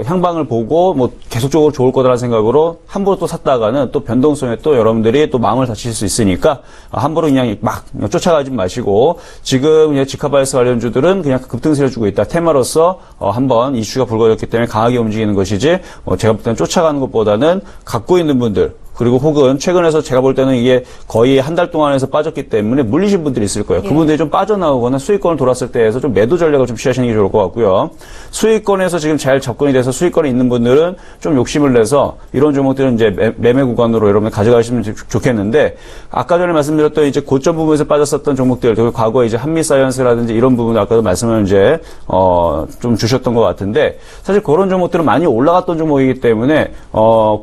향방을 보고, 계속적으로 좋을 거다라는 생각으로 함부로 또 샀다가는 또 변동성에 또 여러분들이 또 마음을 다칠 수 있으니까 함부로 그냥 쫓아가지 마시고 지금 그냥 지카바이오스 관련주들은 그냥 급등세를 주고 있다. 테마로서 한번 이슈가 불거졌기 때문에 강하게 움직이는 것이지 제가 볼 때는 쫓아가는 것보다는 갖고 있는 분들 그리고 혹은 최근에서 제가 볼 때는 이게 거의 한 달 동안에서 빠졌기 때문에 물리신 분들이 있을 거예요. 예. 그분들이 좀 빠져나오거나 수익권을 돌았을 때에서 좀 매도 전략을 좀 취하시는 게 좋을 것 같고요. 수익권에서 지금 잘 접근이 돼서 수익권이 있는 분들은 좀 욕심을 내서 이런 종목들은 이제 매매 구간으로 여러분 가져가시면 좋겠는데 아까 전에 말씀드렸던 이제 고점 부분에서 빠졌었던 종목들, 그리고 과거에 이제 한미사이언스라든지 이런 부분 아까도 말씀을 이제 좀 주셨던 것 같은데 사실 그런 종목들은 많이 올라갔던 종목이기 때문에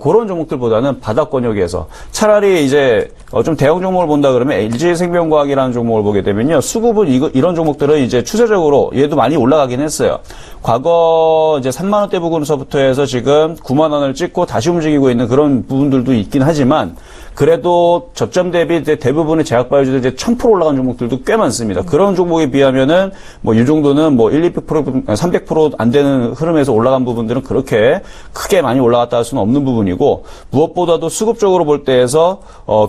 그런 종목들보다는 바닥권역에서 차라리 이제 좀 대형 종목을 본다 그러면 LG생명과학이라는 종목을 보게 되면요. 수급은 이런 종목들은 이제 추세적으로 얘도 많이 올라가긴 했어요. 과거 이제 3만 원대 부근서부터 해서 지금 9만 원을 찍고 다시 움직이고 있는 그런 부분들도 있긴 하지만 그래도 저점 대비 이제 대부분의 제약바이오주들 이제 1000% 올라간 종목들도 꽤 많습니다. 그런 종목에 비하면은 이 정도는 1-200%, 300% 안 되는 흐름에서 올라간 부분들은 그렇게 크게 많이 올라갔다 할 수는 없는 부분이고 무엇보다도 수급적으로 볼 때에서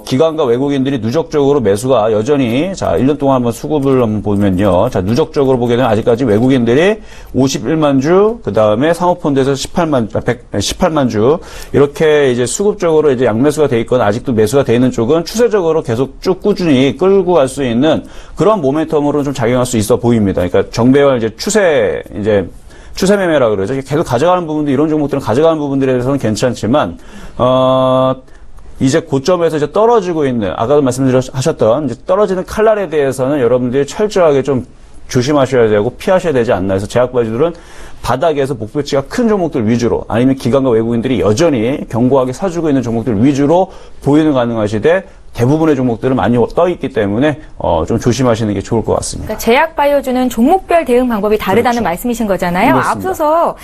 기관과 외국인들이 누적적으로 매수가 여전히 자 1년 동안 한번 수급을 한번 보면요. 자 누적적으로 보게 되면 아직까지 외국인들이 51만 주, 그 다음에 사모펀드에서 18만 주 이렇게 이제 수급적으로 이제 양매수가 돼 있거나 아직도 매수가 돼 있는 쪽은 추세적으로 계속 쭉 꾸준히 끌고 갈 수 있는 그런 모멘텀으로 좀 작용할 수 있어 보입니다. 그러니까 정배열 이제 추세 매매라 그러죠. 계속 가져가는 부분도 이런 종목들은 가져가는 부분들에 대해서는 괜찮지만 이제 고점에서 이제 떨어지고 있는 아까도 말씀하셨던 이제 떨어지는 칼날에 대해서는 여러분들이 철저하게 좀 조심하셔야 되고 피하셔야 되지 않나 해서 제약바이오주들은 바닥에서 목표치가 큰 종목들 위주로 아니면 기관과 외국인들이 여전히 견고하게 사주고 있는 종목들 위주로 보유는 가능하시되 대부분의 종목들은 많이 떠 있기 때문에 좀 조심하시는 게 좋을 것 같습니다. 그러니까 제약바이오주는 종목별 대응 방법이 다르다는 그렇죠. 말씀이신 거잖아요. 그렇습니다. 앞서서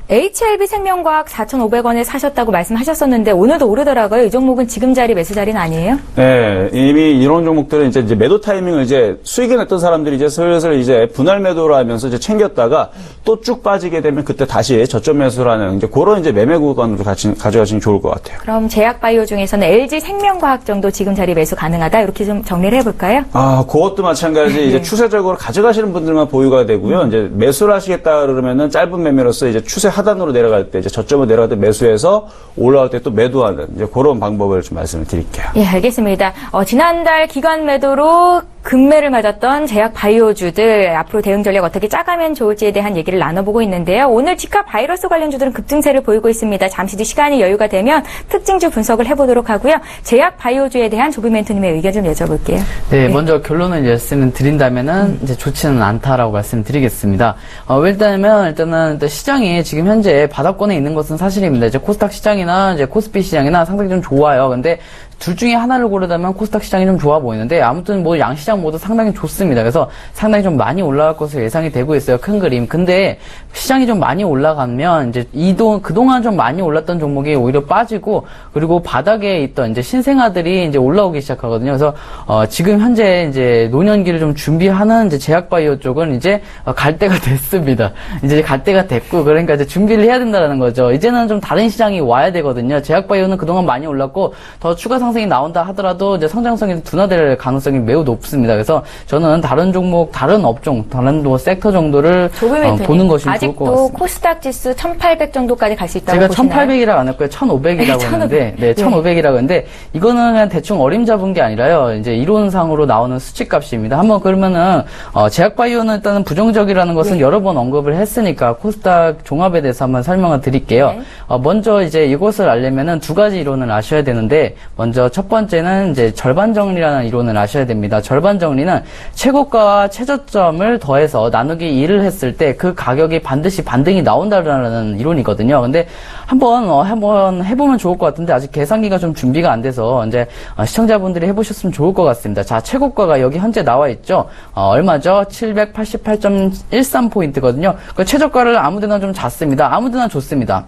HLB생명과학 4,500원에 사셨다고 말씀하셨었는데 오늘도 오르더라고요. 이 종목은 지금 자리 매수 자리는 아니에요? 네, 이미 이런 종목들은 이제 매도 타이밍을 이제 수익을 냈던 사람들이 이제 슬슬 이제 분할 매도를 하면서 이제 챙겼다가 또 쭉 빠지게 되면 그때 다시 저점 매수라는 이제 그런 이제 매매 구간으로 가져가시면 좋을 것 같아요. 그럼 제약바이오 중에서는 LG생명과학 정도 지금 자리 매수 가능하다 이렇게 좀 정리를 해볼까요? 그것도 마찬가지 이제 추세적으로 가져가시는 분들만 보유가 되고요. 이제 매수를 하시겠다 그러면은 짧은 매매로서 이제 추세 하단으로 내려갈 때 이제 저점을 내려갈 때 매수해서 올라올 때 또 매도하는 이제 그런 방법을 좀 말씀을 드릴게요. 예, 알겠습니다. 지난달 기관 매도로 급매를 맞았던 제약바이오주들 앞으로 대응 전략 어떻게 짜가면 좋을지에 대한 얘기를 나눠보고 있는데요. 오늘 지카 바이러스 관련주들은 급등세를 보이고 있습니다. 잠시 뒤 시간이 여유가 되면 특징주 분석을 해보도록 하고요. 제약바이오주에 대한 조비 멘토님의 의견 좀 여쭤볼게요. 네, 먼저 결론을 말씀드린다면은 이제 좋지는 않다라고 말씀드리겠습니다. 왜냐면 일단 시장이 지금 현재 바닥권에 있는 것은 사실입니다. 이제 코스닥 시장이나 이제 코스피 시장이나 상당히 좀 좋아요. 근데 둘 중에 하나를 고르다면 코스닥 시장이 좀 좋아 보이는데 아무튼 양시장 모두 상당히 좋습니다. 그래서 상당히 좀 많이 올라갈 것으로 예상이 되고 있어요. 큰 그림. 근데 시장이 좀 많이 올라가면 이제 그동안 좀 많이 올랐던 종목이 오히려 빠지고 그리고 바닥에 있던 이제 신생아들이 이제 올라오기 시작하거든요. 그래서 지금 현재 이제 노년기를 좀 준비하는 이제 제약바이오 쪽은 이제 갈 때가 됐습니다. 이제 갈 때가 됐고 그러니까 이제 준비를 해야 된다는 거죠. 이제는 좀 다른 시장이 와야 되거든요. 제약바이오는 그동안 많이 올랐고 더 추가 상승이 나온다 하더라도 이제 성장성이 둔화될 가능성이 매우 높습니다. 그래서 저는 다른 종목, 다른 업종, 다른 섹터 정도를 보는 것이 좋을 것 같습니다. 아직도 코스닥 지수 1,800 정도까지 갈 수 있다고 제가 보시나요? 1,800이라고 안 했고요. 1,500이라고 했는데, 네, 1,500이라고 했는데 이거는 그냥 대충 어림 잡은 게 아니라요. 이제 이론상으로 나오는 수치값입니다. 한번 그러면은 제약바이오는 일단은 부정적이라는 것은 여러 번 언급을 했으니까 코스닥 종합에 대해서 한번 설명을 드릴게요. 네. 먼저 이제 이것을 알려면은 두 가지 이론을 아셔야 되는데 먼저 먼저 첫 번째는 이제 절반 정리라는 이론을 아셔야 됩니다. 절반 정리는 최고가와 최저점을 더해서 나누기 2를 했을 때 그 가격이 반드시 반등이 나온다라는 이론이거든요. 근데 한번 해보면 좋을 것 같은데 아직 계산기가 좀 준비가 안 돼서 이제 시청자분들이 해보셨으면 좋을 것 같습니다. 자, 최고가가 여기 현재 나와 있죠. 얼마죠? 788.13포인트거든요. 그 최저가를 아무데나 좀 잤습니다. 아무데나 줬습니다.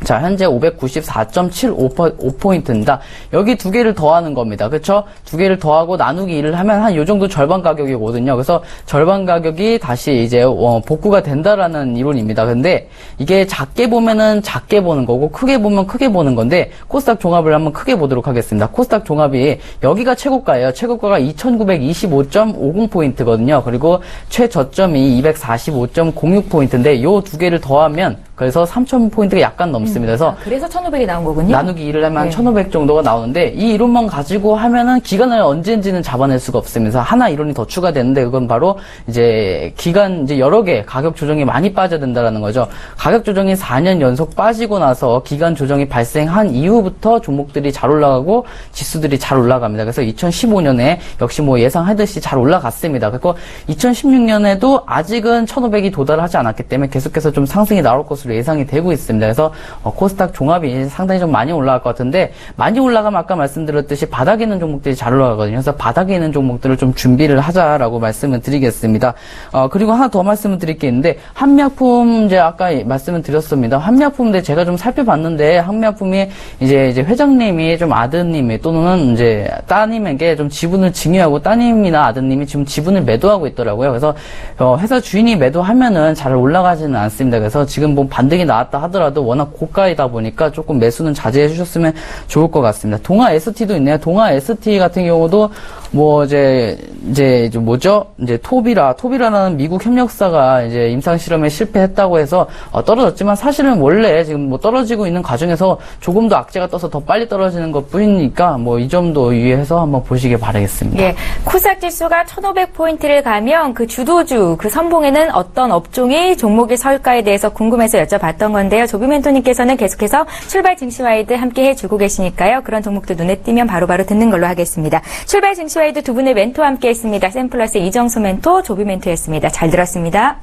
자, 현재 594.75포인트입니다. 여기 두 개를 더하는 겁니다. 그쵸? 두 개를 더하고 나누기 2를 하면 한 요 정도 절반 가격이거든요. 그래서 절반 가격이 다시 이제 복구가 된다라는 이론입니다. 근데 이게 작게 보면은 작게 보는 거고 크게 보면 크게 보는 건데 코스닥 종합을 한번 크게 보도록 하겠습니다. 코스닥 종합이 여기가 최고가예요. 최고가가 2,925.50포인트거든요. 그리고 최저점이 245.06포인트인데 요 두 개를 더하면 그래서 3,000포인트가 약간 넘습니다. 그래서 1,500이 나온 거군요. 나누기 2를 하면 한 1,500 정도가 나오는데 이 이론만 가지고 하면은 기간을 언제인지는 잡아낼 수가 없습니다. 하나 이론이 더 추가되는데 그건 바로 이제 기간 이제 여러 개 가격 조정이 많이 빠져야 된다라는 거죠. 가격 조정이 4년 연속 빠지고 나서 기간 조정이 발생한 이후부터 종목들이 잘 올라가고 지수들이 잘 올라갑니다. 그래서 2015년에 역시 뭐 예상하듯이 잘 올라갔습니다. 그리고 2016년에도 아직은 1,500이 도달하지 않았기 때문에 계속해서 좀 상승이 나올 것으로 예상이 되고 있습니다. 그래서 코스닥 종합이 상당히 좀 많이 올라갈 것 같은데 많이 올라가면 아까 말씀드렸듯이 바닥에 있는 종목들이 잘 올라가거든요. 그래서 바닥에 있는 종목들을 좀 준비를 하자라고 말씀을 드리겠습니다. 그리고 하나 더 말씀을 드릴 게 있는데 한미약품 이제 아까 말씀을 드렸습니다. 한미약품인데 제가 좀 살펴봤는데 한미약품이 이제 회장님이 좀 아드님이 또는 이제 따님에게 좀 지분을 증여하고 따님이나 아드님이 지금 지분을 매도하고 있더라고요. 그래서 회사 주인이 매도하면은 잘 올라가지는 않습니다. 그래서 지금 뭐 반등이 나왔다 하더라도 워낙 고가이다 보니까 조금 매수는 자제해 주셨으면 좋을 것 같습니다. 동아 ST도 있네요. 동아 ST 같은 경우도 뭐 이제 뭐죠? 이제 토비라는 미국 협력사가 이제 임상 실험에 실패했다고 해서 떨어졌지만 사실은 원래 지금 뭐 떨어지고 있는 과정에서 조금 더 악재가 떠서 더 빨리 떨어지는 것뿐이니까 뭐 이 점도 유의해서 한번 보시길 바라겠습니다. 예, 코스닥 지수가 1,500포인트를 가면 그 주도주, 그 선봉에는 어떤 업종이 종목이 설까에 대해서 궁금해서 여쭤봤던 건데요. 조비 멘토님께서는 계속해서 출발 증시와이드 함께 해주고 계시니까요. 그런 종목도 눈에 띄면 바로바로 듣는 걸로 하겠습니다. 출발 증시와이드 두 분의 멘토와 함께 했습니다. 샘플러스 이정수 멘토, 조비 멘토였습니다. 잘 들었습니다.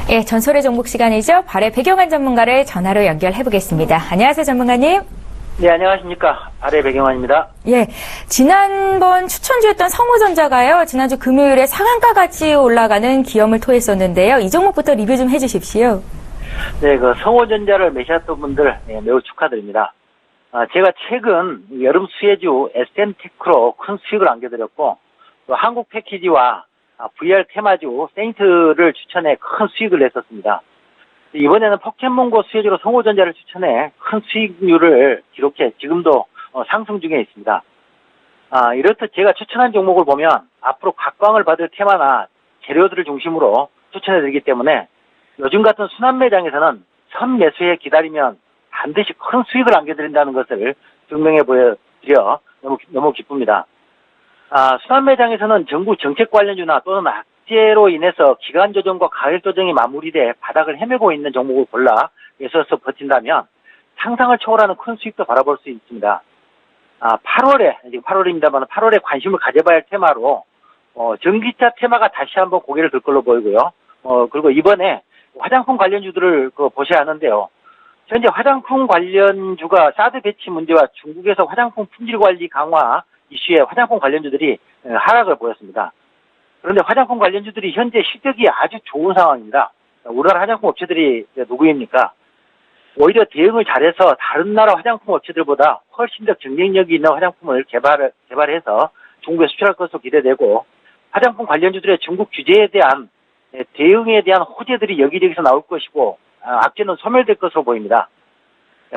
예, 전설의 종목 시간이죠. 발의 배경환 전문가를 전화로 연결해 보겠습니다. 안녕하세요, 전문가님. 네, 안녕하십니까. 발의 배경환입니다. 예, 지난번 추천주였던 성호전자가요. 지난주 금요일에 상한가같이 올라가는 기염을 토했었는데요. 이 종목부터 리뷰 좀 해주십시오. 네, 그 성호전자를 매수했던 분들 매우 축하드립니다. 제가 최근 여름 수혜주 SM테크로 큰 수익을 안겨드렸고 또 한국 패키지와 VR 테마주 세인트를 추천해 큰 수익을 냈었습니다. 이번에는 포켓몬고 수혜주로 성호전자를 추천해 큰 수익률을 기록해 지금도 상승 중에 있습니다. 이렇듯 제가 추천한 종목을 보면 앞으로 각광을 받을 테마나 재료들을 중심으로 추천해드리기 때문에 요즘 같은 순환 매장에서는 선 매수에 기다리면 반드시 큰 수익을 안겨드린다는 것을 증명해 보여드려 너무 기쁩니다. 순환 매장에서는 정부 정책 관련주나 또는 악재로 인해서 기간 조정과 가격 조정이 마무리돼 바닥을 헤매고 있는 종목을 골라 매수해서 버틴다면 상상을 초월하는 큰 수익도 바라볼 수 있습니다. 8월에, 지금 8월입니다만 8월에 관심을 가져봐야 할 테마로 전기차 테마가 다시 한번 고개를 들 걸로 보이고요. 그리고 이번에 화장품 관련주들을 보셔야 하는데요. 현재 화장품 관련주가 사드 배치 문제와 중국에서 화장품 품질 관리 강화 이슈에 화장품 관련주들이 하락을 보였습니다. 그런데 화장품 관련주들이 현재 실적이 아주 좋은 상황입니다. 우리나라 화장품 업체들이 누구입니까? 오히려 대응을 잘해서 다른 나라 화장품 업체들보다 훨씬 더 경쟁력이 있는 화장품을 개발해서 중국에 수출할 것으로 기대되고, 화장품 관련주들의 중국 규제에 대한 대응에 대한 호재들이 여기저기서 나올 것이고, 악재는 소멸될 것으로 보입니다.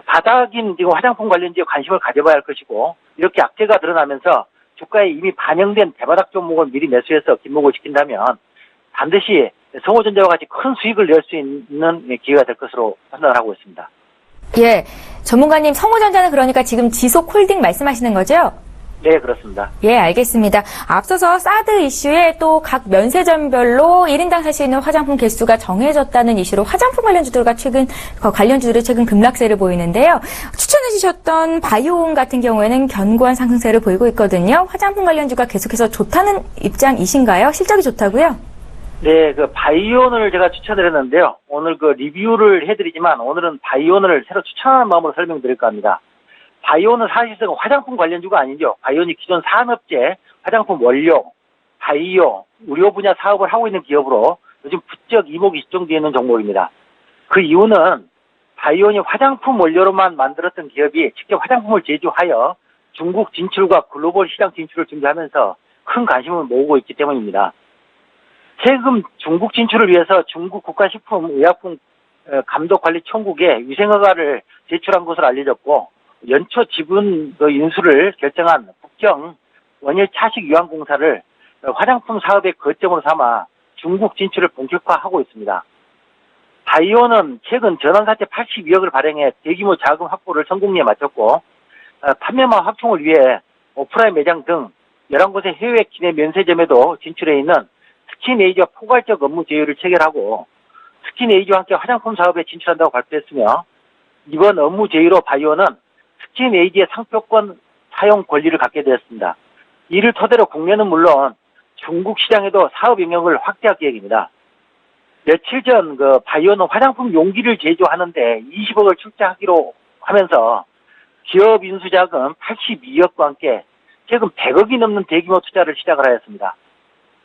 바닥인 지금 화장품 관련주에 관심을 가져봐야 할 것이고, 이렇게 악재가 드러나면서 주가에 이미 반영된 대바닥 종목을 미리 매수해서 뒷목을 지킨다면 반드시 성호전자와 같이 큰 수익을 낼 수 있는 기회가 될 것으로 판단을 하고 있습니다. 예, 전문가님, 성호전자는 그러니까 지금 지속홀딩 말씀하시는 거죠? 네, 그렇습니다. 예, 알겠습니다. 앞서서 사드 이슈에 또 각 면세점별로 1인당 살 수 있는 화장품 개수가 정해졌다는 이슈로 화장품 관련주들이 최근 급락세를 보이는데요. 추천해 주셨던 바이오온 같은 경우에는 견고한 상승세를 보이고 있거든요. 화장품 관련주가 계속해서 좋다는 입장이신가요? 실적이 좋다고요? 네, 그 바이오온을 제가 추천드렸는데요. 오늘 그 리뷰를 해드리지만 오늘은 바이오온을 새로 추천하는 마음으로 설명드릴까 합니다. 바이오는 사실상 화장품 관련주가 아니죠. 바이오는 기존 산업재, 화장품 원료, 바이오, 의료 분야 사업을 하고 있는 기업으로 요즘 부쩍 이목이 집중되어 있는 종목입니다. 그 이유는 바이오는 화장품 원료로만 만들었던 기업이 직접 화장품을 제조하여 중국 진출과 글로벌 시장 진출을 준비하면서 큰 관심을 모으고 있기 때문입니다. 최근 중국 진출을 위해서 중국 국가식품의약품 감독관리청국에 위생허가를 제출한 것으로 알려졌고, 연초 지분 인수를 결정한 북경 원일 차식유황공사를 화장품 사업의 거점으로 삼아 중국 진출을 본격화하고 있습니다. 바이오는 최근 전환사채 82억을 발행해 대규모 자금 확보를 성공리에 마쳤고, 판매망 확충을 위해 오프라인 매장 등 11곳의 해외 기내 면세점에도 진출해 있는 스킨에이지와 포괄적 업무 제휴를 체결하고, 스킨에이지와 함께 화장품 사업에 진출한다고 발표했으며, 이번 업무 제휴로 바이오는 스킨에이지의 상표권 사용 권리를 갖게 되었습니다. 이를 토대로 국내는 물론 중국 시장에도 사업 영역을 확대할 계획입니다. 며칠 전 그 바이오는 화장품 용기를 제조하는데 20억을 출자하기로 하면서 기업 인수자금 82억과 함께 최근 100억이 넘는 대규모 투자를 시작을 하였습니다.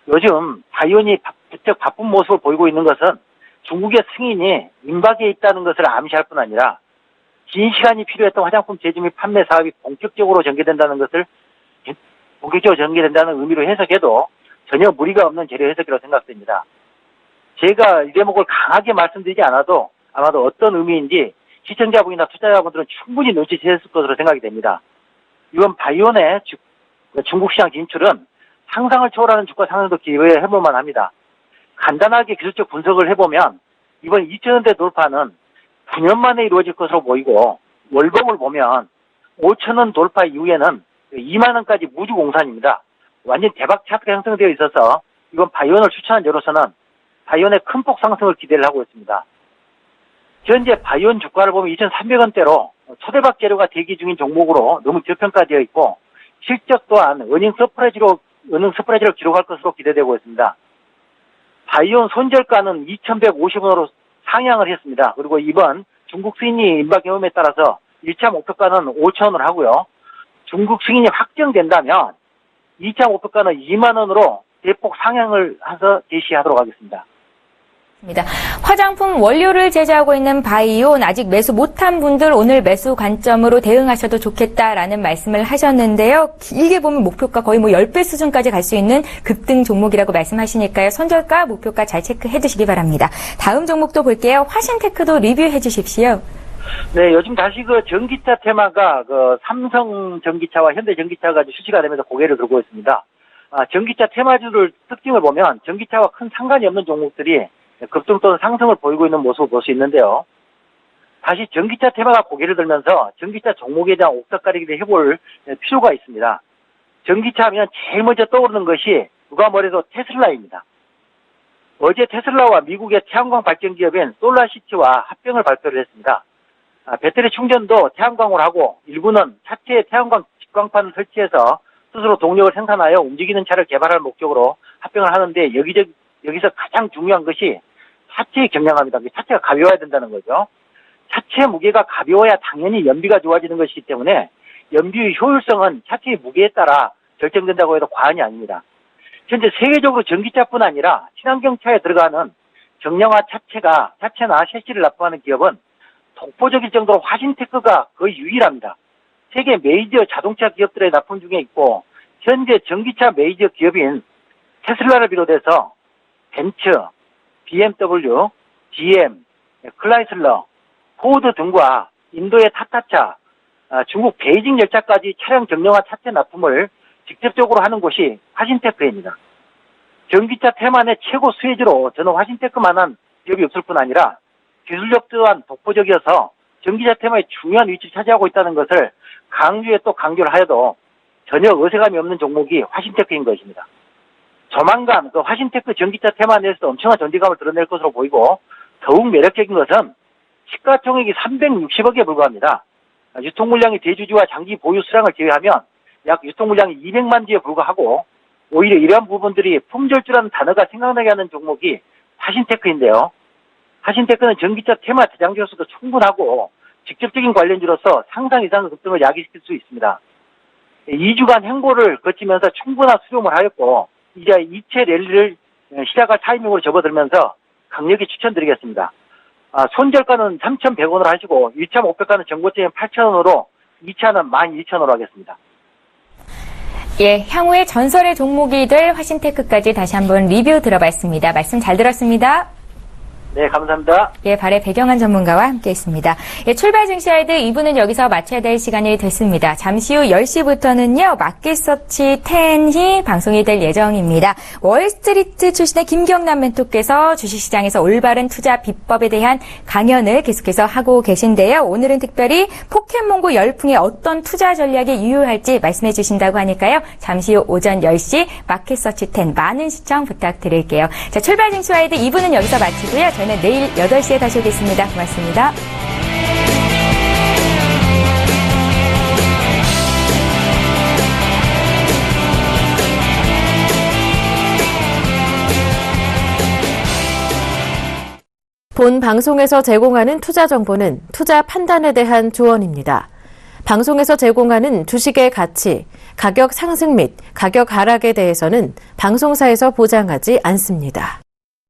요즘 바이오니 부쩍 바쁜 모습을 보이고 있는 것은 중국의 승인이 임박해 있다는 것을 암시할 뿐 아니라 긴 시간이 필요했던 화장품 제조 및 판매 사업이 본격적으로 전개된다는 의미로 해석해도 전혀 무리가 없는 재료 해석이라고 생각됩니다. 제가 이 대목을 강하게 말씀드리지 않아도 아마도 어떤 의미인지 시청자분이나 투자자분들은 충분히 눈치채셨을 것으로 생각이 됩니다. 이번 바이온의 중국 시장 진출은 상상을 초월하는 주가 상승도 기회해볼 만합니다. 간단하게 기술적 분석을 해보면 이번 2,000원대 돌파는 9년 만에 이루어질 것으로 보이고, 월봉을 보면 5,000원 돌파 이후에는 2만원까지 무주공산입니다. 완전 대박 차트가 형성되어 있어서 이번 바이온을 추천한 저로서는 바이온의 큰 폭 상승을 기대를 하고 있습니다. 현재 바이온 주가를 보면 2,300원대로 초대박 재료가 대기 중인 종목으로 너무 저평가되어 있고, 실적 또한 어닝 서프라이즈를 기록할 것으로 기대되고 있습니다. 바이온 손절가는 2,150원으로 상향을 했습니다. 그리고 이번 중국 승인이 임박 경험에 따라서 1차 목표가는 5,000원을 하고요. 중국 승인이 확정된다면 2차 목표가는 2만 원으로 대폭 상향을 해서 제시하도록 하겠습니다. 화장품 원료를 제조하고 있는 바이온, 아직 매수 못한 분들 오늘 매수 관점으로 대응하셔도 좋겠다라는 말씀을 하셨는데요. 길게 보면 목표가 거의 10배 수준까지 갈 수 있는 급등 종목이라고 말씀하시니까요. 손절가, 목표가 잘 체크해 두시기 바랍니다. 다음 종목도 볼게요. 화신테크도 리뷰해 주십시오. 네, 요즘 다시 그 전기차 테마가 삼성 전기차와 현대 전기차가 출시가 되면서 고개를 들고 있습니다. 전기차 테마주를 특징을 보면 전기차와 큰 상관이 없는 종목들이 급등 또는 상승을 보이고 있는 모습을 볼 수 있는데요. 다시 전기차 테마가 고개를 들면서 전기차 종목에 대한 옥석가리기를 해볼 필요가 있습니다. 전기차 하면 제일 먼저 떠오르는 것이 누가 뭐래도 테슬라입니다. 어제 테슬라와 미국의 태양광 발전 기업인 솔라시티와 합병을 발표를 했습니다. 배터리 충전도 태양광으로 하고 일부는 차체에 태양광 직광판을 설치해서 스스로 동력을 생산하여 움직이는 차를 개발할 목적으로 합병을 하는데, 여기서 가장 중요한 것이 차체의 경량함이다. 차체가 가벼워야 된다는 거죠. 차체 무게가 가벼워야 당연히 연비가 좋아지는 것이기 때문에 연비의 효율성은 차체의 무게에 따라 결정된다고 해도 과언이 아닙니다. 현재 세계적으로 전기차뿐 아니라 친환경차에 들어가는 경량화 차체나 셰시를 납품하는 기업은 독보적일 정도로 화신테크가 거의 유일합니다. 세계 메이저 자동차 기업들의 납품 중에 있고 현재 전기차 메이저 기업인 테슬라를 비롯해서 벤츠, BMW, GM, 클라이슬러, 포드 등과 인도의 타타차, 중국 베이징 열차까지 차량 경량화 차체 납품을 직접적으로 하는 곳이 화신테크입니다. 전기차 테마 내 최고 수혜주로 저는 화신테크만한 기업이 없을 뿐 아니라 기술력 또한 독보적이어서 전기차 테마의 중요한 위치를 차지하고 있다는 것을 강조에 또 강조를 하여도 전혀 어색함이 없는 종목이 화신테크인 것입니다. 조만간 그 화신테크 전기차 테마 내에서도 엄청난 존재감을 드러낼 것으로 보이고 더욱 매력적인 것은 시가총액이 360억에 불과합니다. 유통물량이 대주주와 장기 보유 수량을 제외하면 약 유통물량이 200만 주에 불과하고 오히려 이러한 부분들이 품절주라는 단어가 생각나게 하는 종목이 화신테크인데요. 화신테크는 전기차 테마 대장주로서도 충분하고 직접적인 관련주로서 상상 이상의 급등을 야기시킬 수 있습니다. 2주간 행보를 거치면서 충분한 수렴을 하였고 이제 이체 랠리를 시작할 타이밍으로 접어들면서 강력히 추천드리겠습니다. 손절가는 3,100원으로 하시고 1,500가는 정고점이 8,000원으로 2차는 12,000원으로 하겠습니다. 예, 향후의 전설의 종목이 될 화신테크까지 다시 한번 리뷰 들어봤습니다. 말씀 잘 들었습니다. 네, 감사합니다. 예, 발의 배경한 전문가와 함께했습니다. 예, 출발 증시와이드 2부는 여기서 마쳐야 될 시간이 됐습니다. 잠시 후 10시부터는요, 마켓서치 10이 방송이 될 예정입니다. 월스트리트 출신의 김경남 멘토께서 주식시장에서 올바른 투자 비법에 대한 강연을 계속해서 하고 계신데요. 오늘은 특별히 포켓몬고 열풍에 어떤 투자 전략이 유효할지 말씀해 주신다고 하니까요. 잠시 후 오전 10시 마켓서치 10 많은 시청 부탁드릴게요. 자, 출발 증시와이드 2부는 여기서 마치고요. 저는 내일 8시에 다시 오겠습니다. 고맙습니다. 본 방송에서 제공하는 투자 정보는 투자 판단에 대한 조언입니다. 방송에서 제공하는 주식의 가치, 가격 상승 및 가격 하락에 대해서는 방송사에서 보장하지 않습니다.